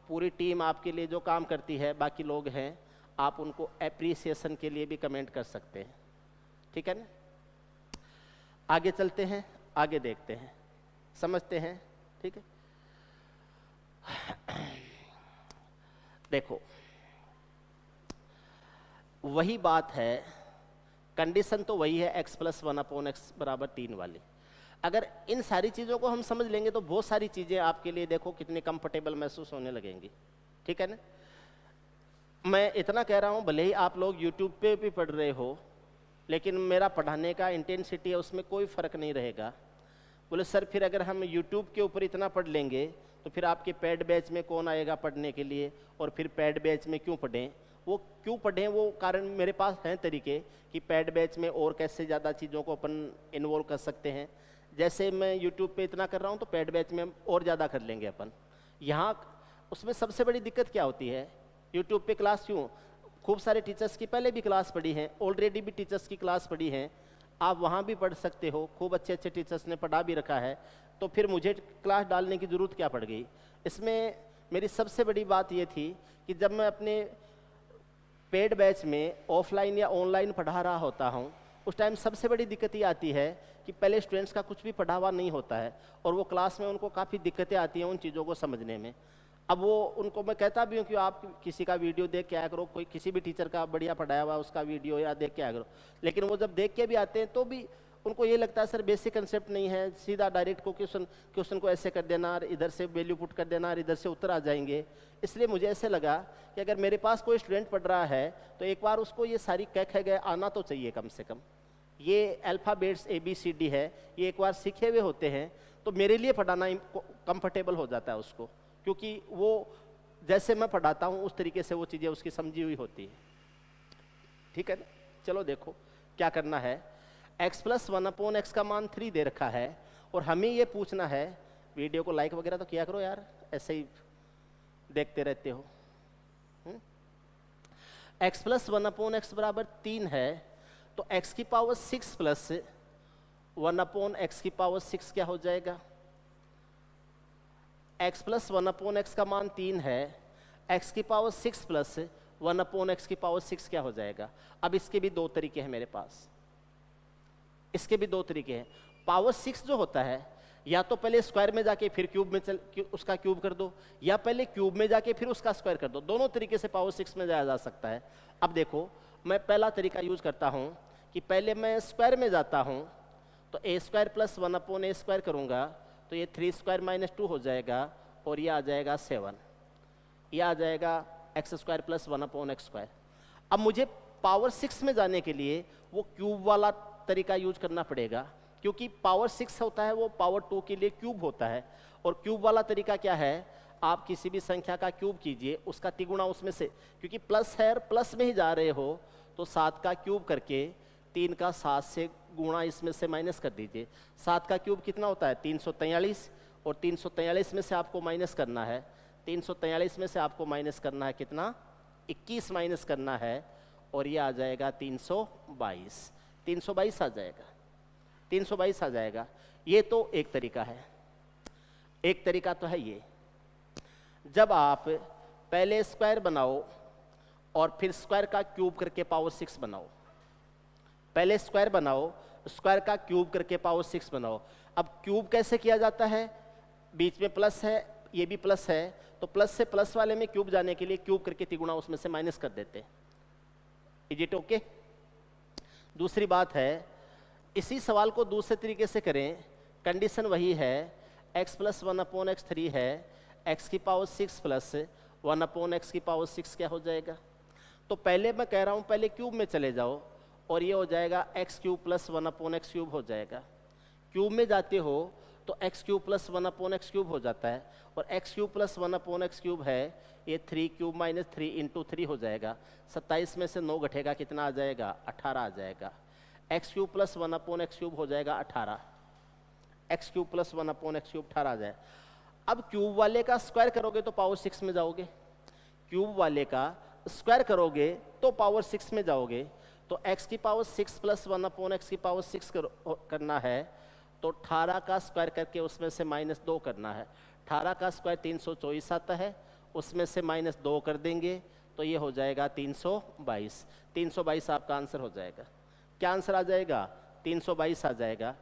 पूरी टीम आपके लिए जो काम करती है, बाकी लोग हैं, आप उनको एप्रिसिएशन के लिए भी कमेंट कर सकते हैं। ठीक है ना? आगे चलते हैं, आगे देखते हैं, समझते हैं। ठीक है। देखो वही बात है, कंडीशन तो वही है x प्लस 1/x बराबर 3 वाली। अगर इन सारी चीज़ों को हम समझ लेंगे तो बहुत सारी चीज़ें आपके लिए देखो कितनी कंफर्टेबल महसूस होने लगेंगी। ठीक है ना? मैं इतना कह रहा हूँ, भले ही आप लोग YouTube पे भी पढ़ रहे हो, लेकिन मेरा पढ़ाने का इंटेंसिटी है उसमें कोई फ़र्क नहीं रहेगा। बोले सर फिर अगर हम YouTube के ऊपर इतना पढ़ लेंगे तो फिर आपके पेड बैच में कौन आएगा पढ़ने के लिए, और फिर पेड बैच में क्यों पढ़ें? वो क्यों पढ़ें, वो कारण मेरे पास हैं तरीके कि पेड बैच में और कैसे ज़्यादा चीज़ों को अपन इन्वॉल्व कर सकते हैं। जैसे मैं YouTube पे इतना कर रहा हूँ तो पेड बैच में और ज़्यादा कर लेंगे अपन। यहाँ उसमें सबसे बड़ी दिक्कत क्या होती है? YouTube पे क्लास क्यों? खूब सारे टीचर्स की पहले भी क्लास पढ़ी हैं, ऑलरेडी भी टीचर्स की क्लास पढ़ी हैं, आप वहाँ भी पढ़ सकते हो, खूब अच्छे अच्छे टीचर्स ने पढ़ा भी रखा है, तो फिर मुझे क्लास डालने की ज़रूरत क्या पड़ गई? इसमें मेरी सबसे बड़ी बात ये थी कि जब मैं अपने पेड बैच में ऑफलाइन या ऑनलाइन पढ़ा रहा होता हूँ, उस टाइम सबसे बड़ी दिक्कत ये आती है कि पहले स्टूडेंट्स का कुछ भी पढ़ा हुआ नहीं होता है, और वो क्लास में उनको काफ़ी दिक्कतें आती हैं उन चीज़ों को समझने में। अब वो उनको मैं कहता भी हूँ कि आप किसी का वीडियो देख के आया करो, कोई किसी भी टीचर का बढ़िया पढ़ाया हुआ उसका वीडियो या देख के आया करो, लेकिन वो जब देख के भी आते हैं तो भी उनको ये लगता है सर बेसिक कंसेप्ट नहीं है, सीधा डायरेक्ट को क्वेश्चन को ऐसे कर देना और इधर से वैल्यू पुट कर देना और इधर से उत्तर आ जाएंगे। इसलिए मुझे ऐसे लगा कि अगर मेरे पास कोई स्टूडेंट पढ़ रहा है तो एक बार उसको ये सारी क ख आना तो चाहिए कम से कम। ये अल्फ़ाबेट्स ABCD है, ये एक बार सीखे हुए होते हैं तो मेरे लिए पढ़ाना कंफर्टेबल हो जाता है उसको, क्योंकि वो जैसे मैं पढ़ाता हूँ उस तरीके से वो चीज़ें उसकी समझी हुई होती है। ठीक है ना? चलो देखो क्या करना है। x प्लस 1/x का मान 3 दे रखा है, और हमें ये पूछना है, वीडियो को लाइक वगैरह तो किया करो यार, ऐसे ही देखते रहते हो। x प्लस 1/x बराबर 3 है, तो x की पावर 6 प्लस 1/x की पावर 6 क्या हो जाएगा? x प्लस 1/x का मान 3 है, x की पावर 6 प्लस 1/x की पावर 6 क्या हो जाएगा? अब इसके भी दो तरीके हैं मेरे पास, इसके भी दो तरीके हैं। पावर 6 जो होता है, या तो पहले स्क्वायर में जाके फिर क्यूब में उसका क्यूब कर दो, या पहले क्यूब में जाके फिर उसका स्क्वायर कर दो, दोनों तरीके से पावर 6 में जाया जा सकता है। अब देखो मैं पहला तरीका यूज करता हूँ कि पहले मैं स्क्वायर में जाता हूँ, तो a² प्लस 1/a² करूँगा तो ये 3² - 2 हो जाएगा, और ये आ जाएगा 7, ये आ जाएगा x² प्लस 1/x²। अब मुझे पावर 6 में जाने के लिए वो क्यूब वाला तरीका यूज करना पड़ेगा, क्योंकि पावर 6 होता है वो पावर 2 के लिए क्यूब होता है, और क्यूब वाला तरीका क्या है? आप किसी भी संख्या का क्यूब कीजिए, उसका तिगुना उसमें से, क्योंकि प्लस है और प्लस में ही जा रहे हो, तो 7 का क्यूब करके 3 का 7 से गुणा इसमें से माइनस कर दीजिए। 7 का क्यूब कितना होता है? 343, और 343 में से आपको माइनस करना है, 343 में से आपको माइनस करना है कितना? 21 माइनस करना है, और ये आ जाएगा 322, 322 आ जाएगा, 322 आ जाएगा। ये तो एक तरीका है। एक तरीका तो है ये, जब आप पहले स्क्वायर बनाओ और फिर स्क्वायर का क्यूब करके पावर 6 बनाओ, पहले स्क्वायर बनाओ, स्क्वायर का क्यूब करके पावर 6 बनाओ। अब क्यूब कैसे किया जाता है? बीच में प्लस है, ये भी प्लस है, तो प्लस से प्लस वाले में क्यूब जाने के लिए क्यूब करके तिगुना उसमें से माइनस कर देते। Is it okay? दूसरी बात है, इसी सवाल को दूसरे तरीके से करें, कंडीशन वही है, x प्लस 1/x3 है, x की पावर 6 प्लस 1/x की पावर 6 क्या हो जाएगा? तो पहले मैं कह रहा हूं पहले क्यूब में चले जाओ और ये हो जाएगा x cube plus 1/x cube हो जाएगा। क्यूब में जाते हो तो x cube plus 1/x cube हो जाता है, और x cube plus 1/x cube है ये 3 क्यूब माइनस 3 इंटू 3 हो जाएगा। 27 में से 9 घटेगा, कितना आ जाएगा? 18 आ जाएगा। x cube plus 1/x cube हो जाएगा 18, x cube plus 1/x cube 18 आ जाए। अब क्यूब वाले का स्क्वायर करोगे तो पावर 6 में जाओगे, क्यूब वाले का स्क्वायर करोगे तो पावर 6 में जाओगे, तो x की पावर 6 प्लस 1/x की पावर 6 करना है, तो 18 का स्क्वायर करके उसमें से -2 करना है। 18 का स्क्वायर 324 आता है, उसमें से -2 कर देंगे तो ये हो जाएगा 322। 322 आपका आंसर हो जाएगा। क्या आंसर आ जाएगा? 322 आ जाएगा।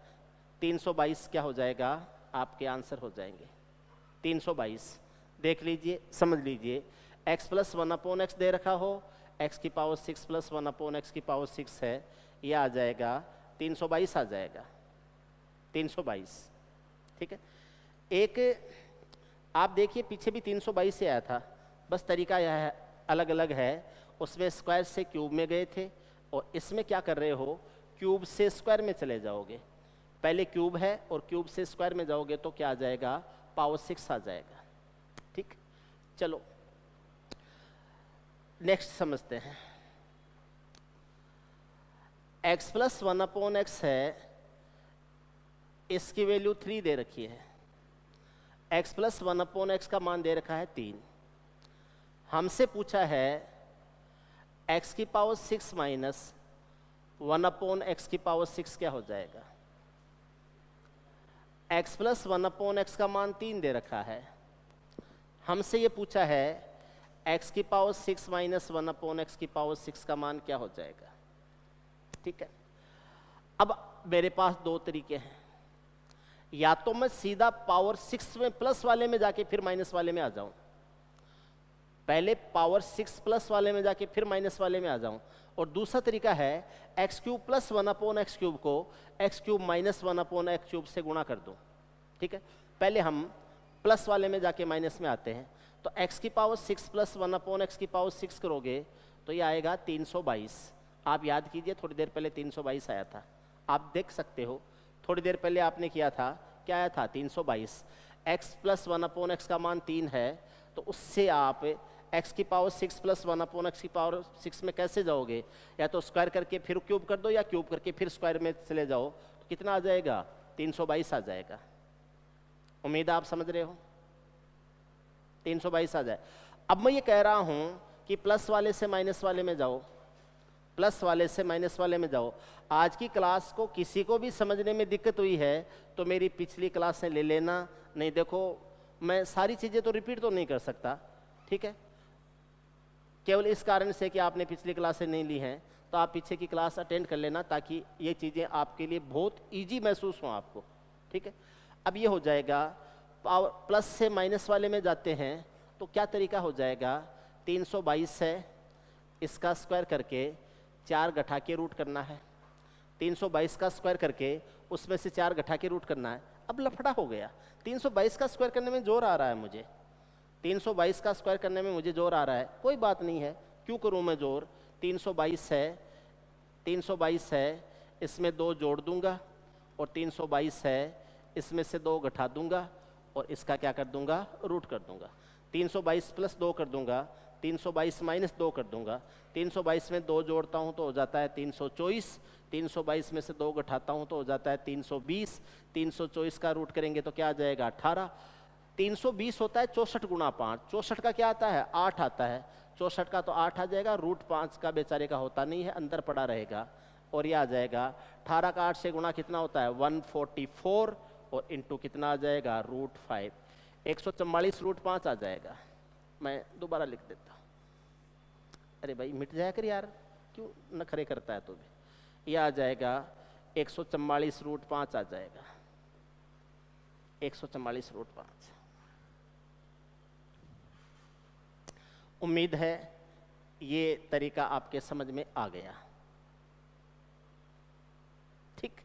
322 क्या हो जाएगा? आपके आंसर हो जाएंगे 322। देख लीजिए, समझ लीजिए, x प्लस 1/x दे रखा हो, x की पावर 6 प्लस 1/x की पावर 6 है, ये आ जाएगा 322 आ जाएगा 322। ठीक है, एक आप देखिए पीछे भी 322 से आया था, बस तरीका यह है, अलग अलग है। उसमें स्क्वायर से क्यूब में गए थे और इसमें क्या कर रहे हो, क्यूब से स्क्वायर में चले जाओगे। पहले क्यूब है और क्यूब से स्क्वायर में जाओगे तो क्या आ जाएगा? पावर 6 आ जाएगा। ठीक, चलो नेक्स्ट समझते हैं। x प्लस 1/x है, इसकी वैल्यू 3 दे रखी है, x प्लस 1/x का मान दे रखा है 3। हमसे पूछा है x की पावर 6 माइनस 1/x की पावर 6 क्या हो जाएगा? x प्लस 1/x का मान 3 दे रखा है, हमसे ये पूछा है x की पावर 6 माइनस 1/x की पावर 6 का मान क्या हो जाएगा? ठीक है, अब मेरे पास दो तरीके हैं, या तो मैं सीधा पावर 6 में प्लस वाले में जाके फिर माइनस वाले में आ जाऊं, पहले पावर 6 प्लस वाले में जाके फिर माइनस वाले में आ जाऊं, और दूसरा तरीका है x cube plus 1/x cube को x cube minus 1/x cube से गुणा कर दूं। ठीक है, पहले हम प्लस वाले में जाके माइनस में आते हैं, तो x की पावर 6 प्लस 1/x की पावर 6 करोगे तो ये आएगा 322। आप याद कीजिए, थोड़ी देर पहले 322 आया था, आप देख सकते हो, थोड़ी देर पहले आपने किया था, क्या आया था? 322। x प्लस 1/x का मान 3 है, तो उससे आप x की पावर 6 प्लस 1/x की पावर 6 में कैसे जाओगे? या तो स्क्वायर करके फिर क्यूब कर दो, या क्यूब करके फिर स्क्वायर में चले जाओ, तो कितना आ जाएगा? 322 आ जाएगा। उम्मीद आप समझ रहे हो, 322 आ जाए। अब मैं ये कह रहा हूं कि प्लस वाले से माइनस वाले में जाओ, प्लस वाले से माइनस वाले में जाओ। आज की क्लास को किसी को भी समझने में दिक्कत हुई है तो मेरी पिछली क्लास से ले लेना, नहीं देखो मैं सारी चीज़ें तो रिपीट तो नहीं कर सकता, ठीक है, केवल इस कारण से कि आपने पिछली क्लास से नहीं ली हैं, तो आप पीछे की क्लास अटेंड कर लेना ताकि ये चीज़ें आपके लिए बहुत ईजी महसूस हों आपको। ठीक है, अब ये हो जाएगा, पावर प्लस से माइनस वाले में जाते हैं तो क्या तरीका हो जाएगा? 322 है, इसका स्क्वायर करके 4 घटा के रूट करना है, 322 का स्क्वायर करके उसमें से 4 घटा के रूट करना है। अब लफड़ा हो गया, 322 का स्क्वायर करने में जोर आ रहा है मुझे, 322 का स्क्वायर करने में मुझे जोर आ रहा है। कोई बात नहीं है, क्यों करूं मैं जोर? 322 है, 322 है, इसमें 2 जोड़ दूंगा, और 322 है, इसमें से 2 घटा दूंगा, और इसका क्या कर दूंगा? रूट कर दूंगा। 322 प्लस 2 कर दूंगा, 322 माइनस 2 कर दूंगा। 322 में 2 जोड़ता हूं तो हो जाता है 324, 322 में से 2 घटाता हूं तो हो जाता है 320, 324 का रूट करेंगे तो क्या आ जाएगा? 18। 320 होता है 64 गुणा 5, 64 का क्या आता है? 8 आता है, 64 का तो 8 आ जाएगा, रूट 5 का बेचारे का होता नहीं है, अंदर पड़ा रहेगा, और ये आ जाएगा 18 का 8 से गुणा कितना होता है? 144, और इंटू कितना आ जाएगा? रूट 5। 144 रूट 5 आ जाएगा। मैं दोबारा लिख देता हूँ, अरे भाई मिट जाया कर यार, क्यों नखरे करता है तू भी। यह आ जाएगा 144 रूट 5 आ जाएगा, 144 रूट 5। उम्मीद है ये तरीका आपके समझ में आ गया। ठीक,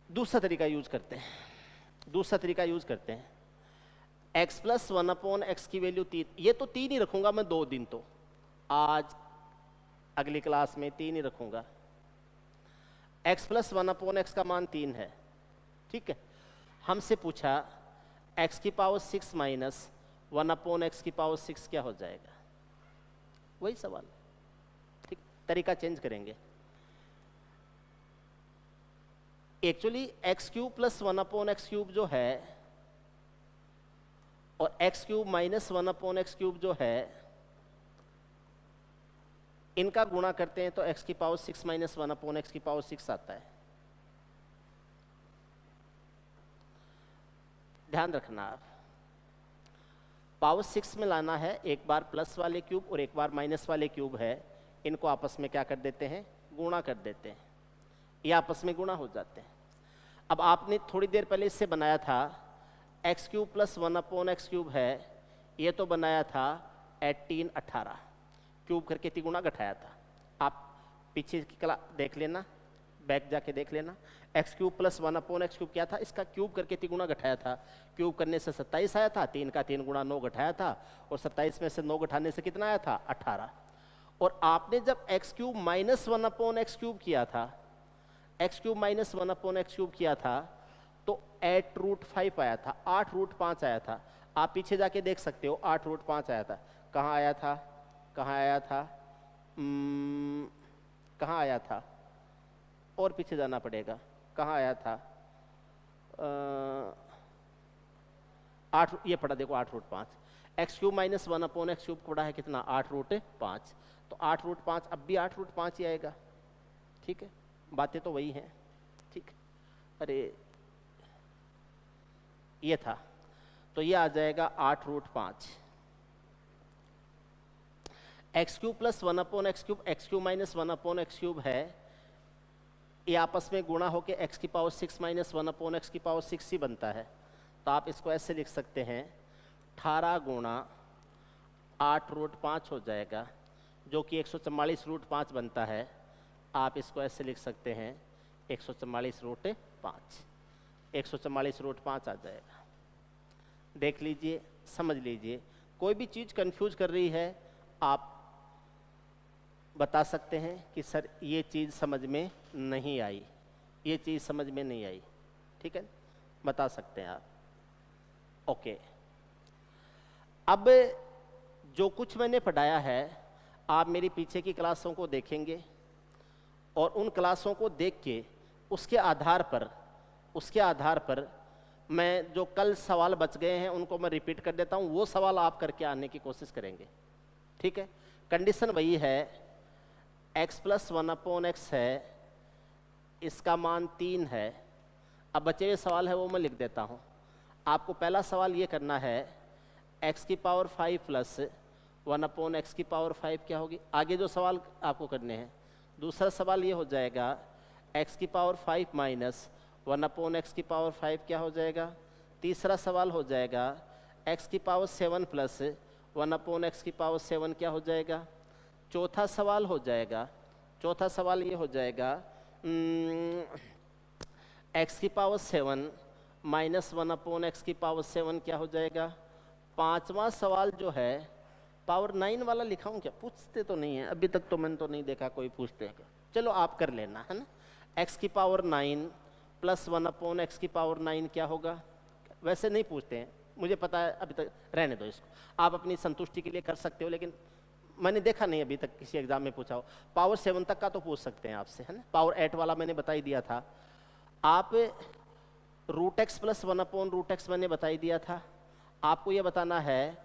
दूसरा तरीका यूज करते हैं। x प्लस 1/x की वैल्यू 3, ये तो 3 ही रखूंगा मैं 2 दिन, तो आज अगली क्लास में 3 ही रखूंगा। x प्लस 1/x का मान 3 है, ठीक है। हमसे पूछा x की पावर 6 माइनस 1/x की पावर 6 क्या हो जाएगा, वही सवाल। ठीक, तरीका चेंज करेंगे। Actually x cube plus 1/x cube जो है और x cube minus 1/x cube जो है, इनका गुणा करते हैं तो x की पावर 6 माइनस 1/x की पावर 6 आता है। ध्यान रखना, आप पावर 6 में लाना है, एक बार प्लस वाले क्यूब और एक बार माइनस वाले क्यूब है, इनको आपस में क्या कर देते हैं, गुणा कर देते हैं, ये आपस में गुणा हो जाते हैं। अब आपने थोड़ी देर पहले इससे बनाया था x cube plus 1/x cube है, ये तो बनाया था 18 क्यूब करके तिगुना घटाया था। आप पीछे की कला देख लेना, बैक जाके देख लेना। X cube plus 1/x cube क्या था, इसका क्यूब करके तिगुना घटाया था। क्यूब करने से 27 आया था, 3 का 3 गुणा 9 घटाया था, और 27 में से 9 घटाने से कितना आया था, 18। और आपने जब x cube minus 1/x cube किया था, x cube minus 1/x cube किया था, तो 8√5 आया था, 8√5 आया था। आप पीछे जाके देख सकते हो, 8√5 आया था। कहाँ आया था, कहाँ आया था, कहाँ आया था, और पीछे जाना पड़ेगा, कहाँ आया था, 8, ये पढ़ा देखो 8√5। X cube minus 1/x cube पढ़ा है कितना, 8√5, तो 8√5 अब भी 8√5 ही आएगा। ठीक है, बातें तो वही हैं। ठीक, अरे ये था, तो ये आ जाएगा 8√5। X cube plus 1/x cube, x cube minus 1/x cube है, ये आपस में गुणा होके x की पावर 6 माइनस 1/x की पावर 6 ही बनता है। तो आप इसको ऐसे लिख सकते हैं, 18 गुणा 8√5 हो जाएगा, जो कि 144√5 बनता है। आप इसको ऐसे लिख सकते हैं, 144√5, 144√5 आ जाएगा। देख लीजिए, समझ लीजिए, कोई भी चीज़ कंफ्यूज कर रही है आप बता सकते हैं कि सर ये चीज़ समझ में नहीं आई, ये चीज़ समझ में नहीं आई। ठीक है, बता सकते हैं आप। ओके, अब जो कुछ मैंने पढ़ाया है, आप मेरी पीछे की क्लासों को देखेंगे और उन क्लासों को देख के उसके आधार पर मैं जो कल सवाल बच गए हैं उनको मैं रिपीट कर देता हूँ, वो सवाल आप करके आने की कोशिश करेंगे। ठीक है, कंडीशन वही है, x प्लस 1/x है, इसका मान 3 है। अब बचे हुए सवाल है वो मैं लिख देता हूँ। आपको पहला सवाल ये करना है, x की पावर 5 प्लस 1/x की पावर 5 क्या होगी। आगे जो सवाल आपको करने हैं, दूसरा सवाल ये हो जाएगा, x की पावर 5 माइनस 1/x की पावर 5 क्या हो जाएगा। तीसरा सवाल हो जाएगा, x की पावर 7 प्लस 1/x की पावर 7 क्या हो जाएगा। चौथा सवाल हो जाएगा, चौथा सवाल ये हो जाएगा, x की पावर 7 माइनस 1/x की पावर 7 क्या हो जाएगा। पांचवा सवाल जो है, पावर 9 वाला लिखा हूँ क्या, पूछते तो नहीं है अभी तक, तो मैंने तो नहीं देखा कोई पूछते हैं। चलो आप कर लेना, है ना। x की पावर 9 प्लस 1/x की पावर 9 क्या होगा। वैसे नहीं पूछते हैं, मुझे पता है, अभी तक रहने दो इसको, आप अपनी संतुष्टि के लिए कर सकते हो, लेकिन मैंने देखा नहीं अभी तक किसी एग्जाम में पूछा हो। पावर 7 तक का तो पूछ सकते हैं आपसे, है ना। पावर 8 वाला मैंने बता ही दिया था। आप √x प्लस 1/√x मैंने बता ही दिया था। आपको ये बताना है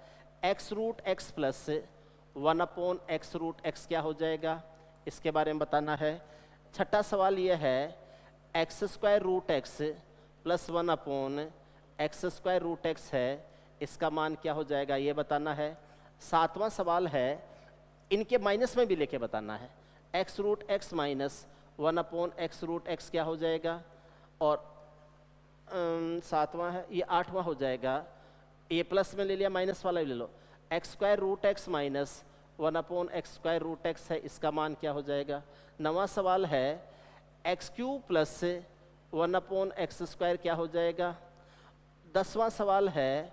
x√x प्लस 1/x√x क्या हो जाएगा, इसके बारे में बताना है। छठा सवाल ये है, x² प्लस 1/x² है, इसका मान क्या हो जाएगा, ये बताना है। सातवां सवाल है, इनके माइनस में भी लेके बताना है, x√x माइनस 1/x√x क्या हो जाएगा। और सातवां है, ये आठवां हो जाएगा, ये प्लस में ले लिया, माइनस वाला भी ले लो, X square root X minus 1 X square root x है, इसका मान क्या हो जाएगा। नवा सवाल है X cube plus 1 X square क्या हो जाएगा। 10वां सवाल है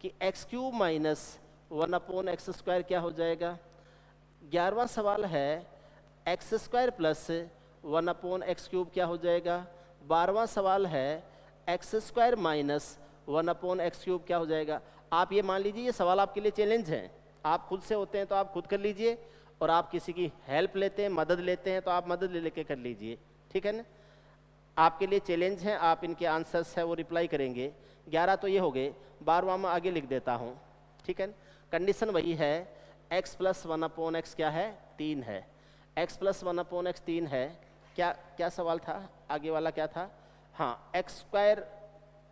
कि X cube minus 1 X square क्या हो जाएगा। 11वां सवाल है X square plus 1 X cube क्या हो जाएगा। 12वां सवाल है X square minus 1 X cube क्या हो जाएगा। आप ये मान लीजिए ये सवाल आपके लिए चैलेंज हैं, आप खुद से होते हैं तो आप खुद कर लीजिए, और आप किसी की हेल्प लेते हैं, मदद लेते हैं तो आप मदद ले लेके कर लीजिए, ठीक है ना। आपके लिए चैलेंज हैं, आप इनके आंसर्स है वो रिप्लाई करेंगे। 11 तो ये हो गए, 12वां मैं आगे लिख देता हूँ, ठीक है। कंडीशन वही है, x प्लस 1/x क्या है 3 है, x प्लस 1/x 3 है। क्या क्या सवाल था आगे वाला क्या था, हाँ x square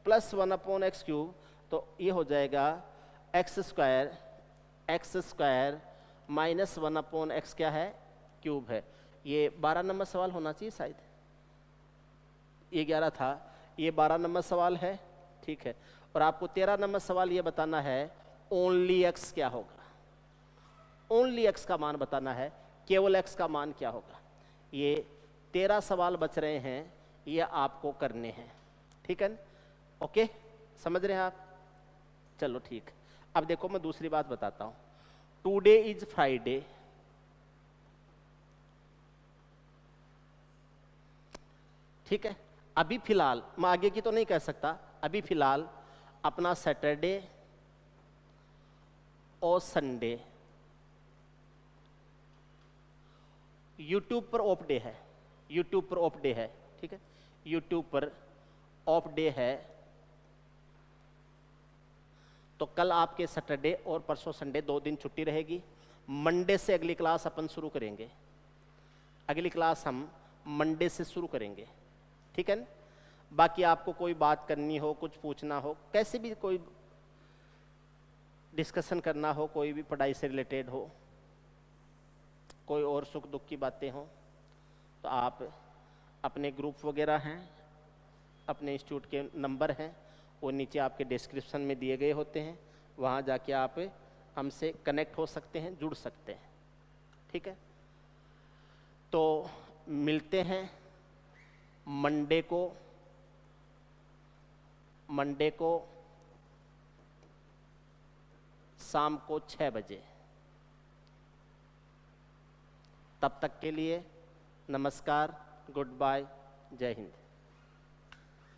plus 1/x cube, तो ये हो जाएगा एक्स स्क्वायर माइनस 1/x क्या है क्यूब है। ये 12 नंबर सवाल होना चाहिए शायद, ये 11 था, ये 12 नंबर सवाल है, ठीक है। और आपको 13 नंबर सवाल ये बताना है ओनली x क्या होगा, ओनली x का मान बताना है, केवल x का मान क्या होगा। ये 13 सवाल बच रहे हैं, ये आपको करने हैं, ठीक है। ओके, समझ रहे हैं आप, चलो ठीक। अब देखो मैं दूसरी बात बताता हूं, टुडे इज फ्राइडे, ठीक है। अभी फिलहाल मैं आगे की तो नहीं कह सकता, अभी फिलहाल अपना सैटरडे और संडे यूट्यूब पर ऑफ डे है, यूट्यूब पर ऑफ डे है, ठीक है, यूट्यूब पर ऑफ डे है। तो कल आपके सैटरडे और परसों संडे 2 दिन छुट्टी रहेगी। मंडे से अगली क्लास अपन शुरू करेंगे, अगली क्लास हम मंडे से शुरू करेंगे, ठीक है ना। बाकी आपको कोई बात करनी हो, कुछ पूछना हो, कैसे भी कोई डिस्कशन करना हो, कोई भी पढ़ाई से रिलेटेड हो, कोई और सुख दुख की बातें हों, तो आप अपने ग्रुप वगैरह हैं, अपने इंस्टीट्यूट के नंबर हैं, वो नीचे आपके डिस्क्रिप्शन में दिए गए होते हैं, वहाँ जाके आप हमसे कनेक्ट हो सकते हैं, जुड़ सकते हैं, ठीक है। तो मिलते हैं मंडे को शाम को 6 बजे। तब तक के लिए नमस्कार, गुड बाय, जय हिंद।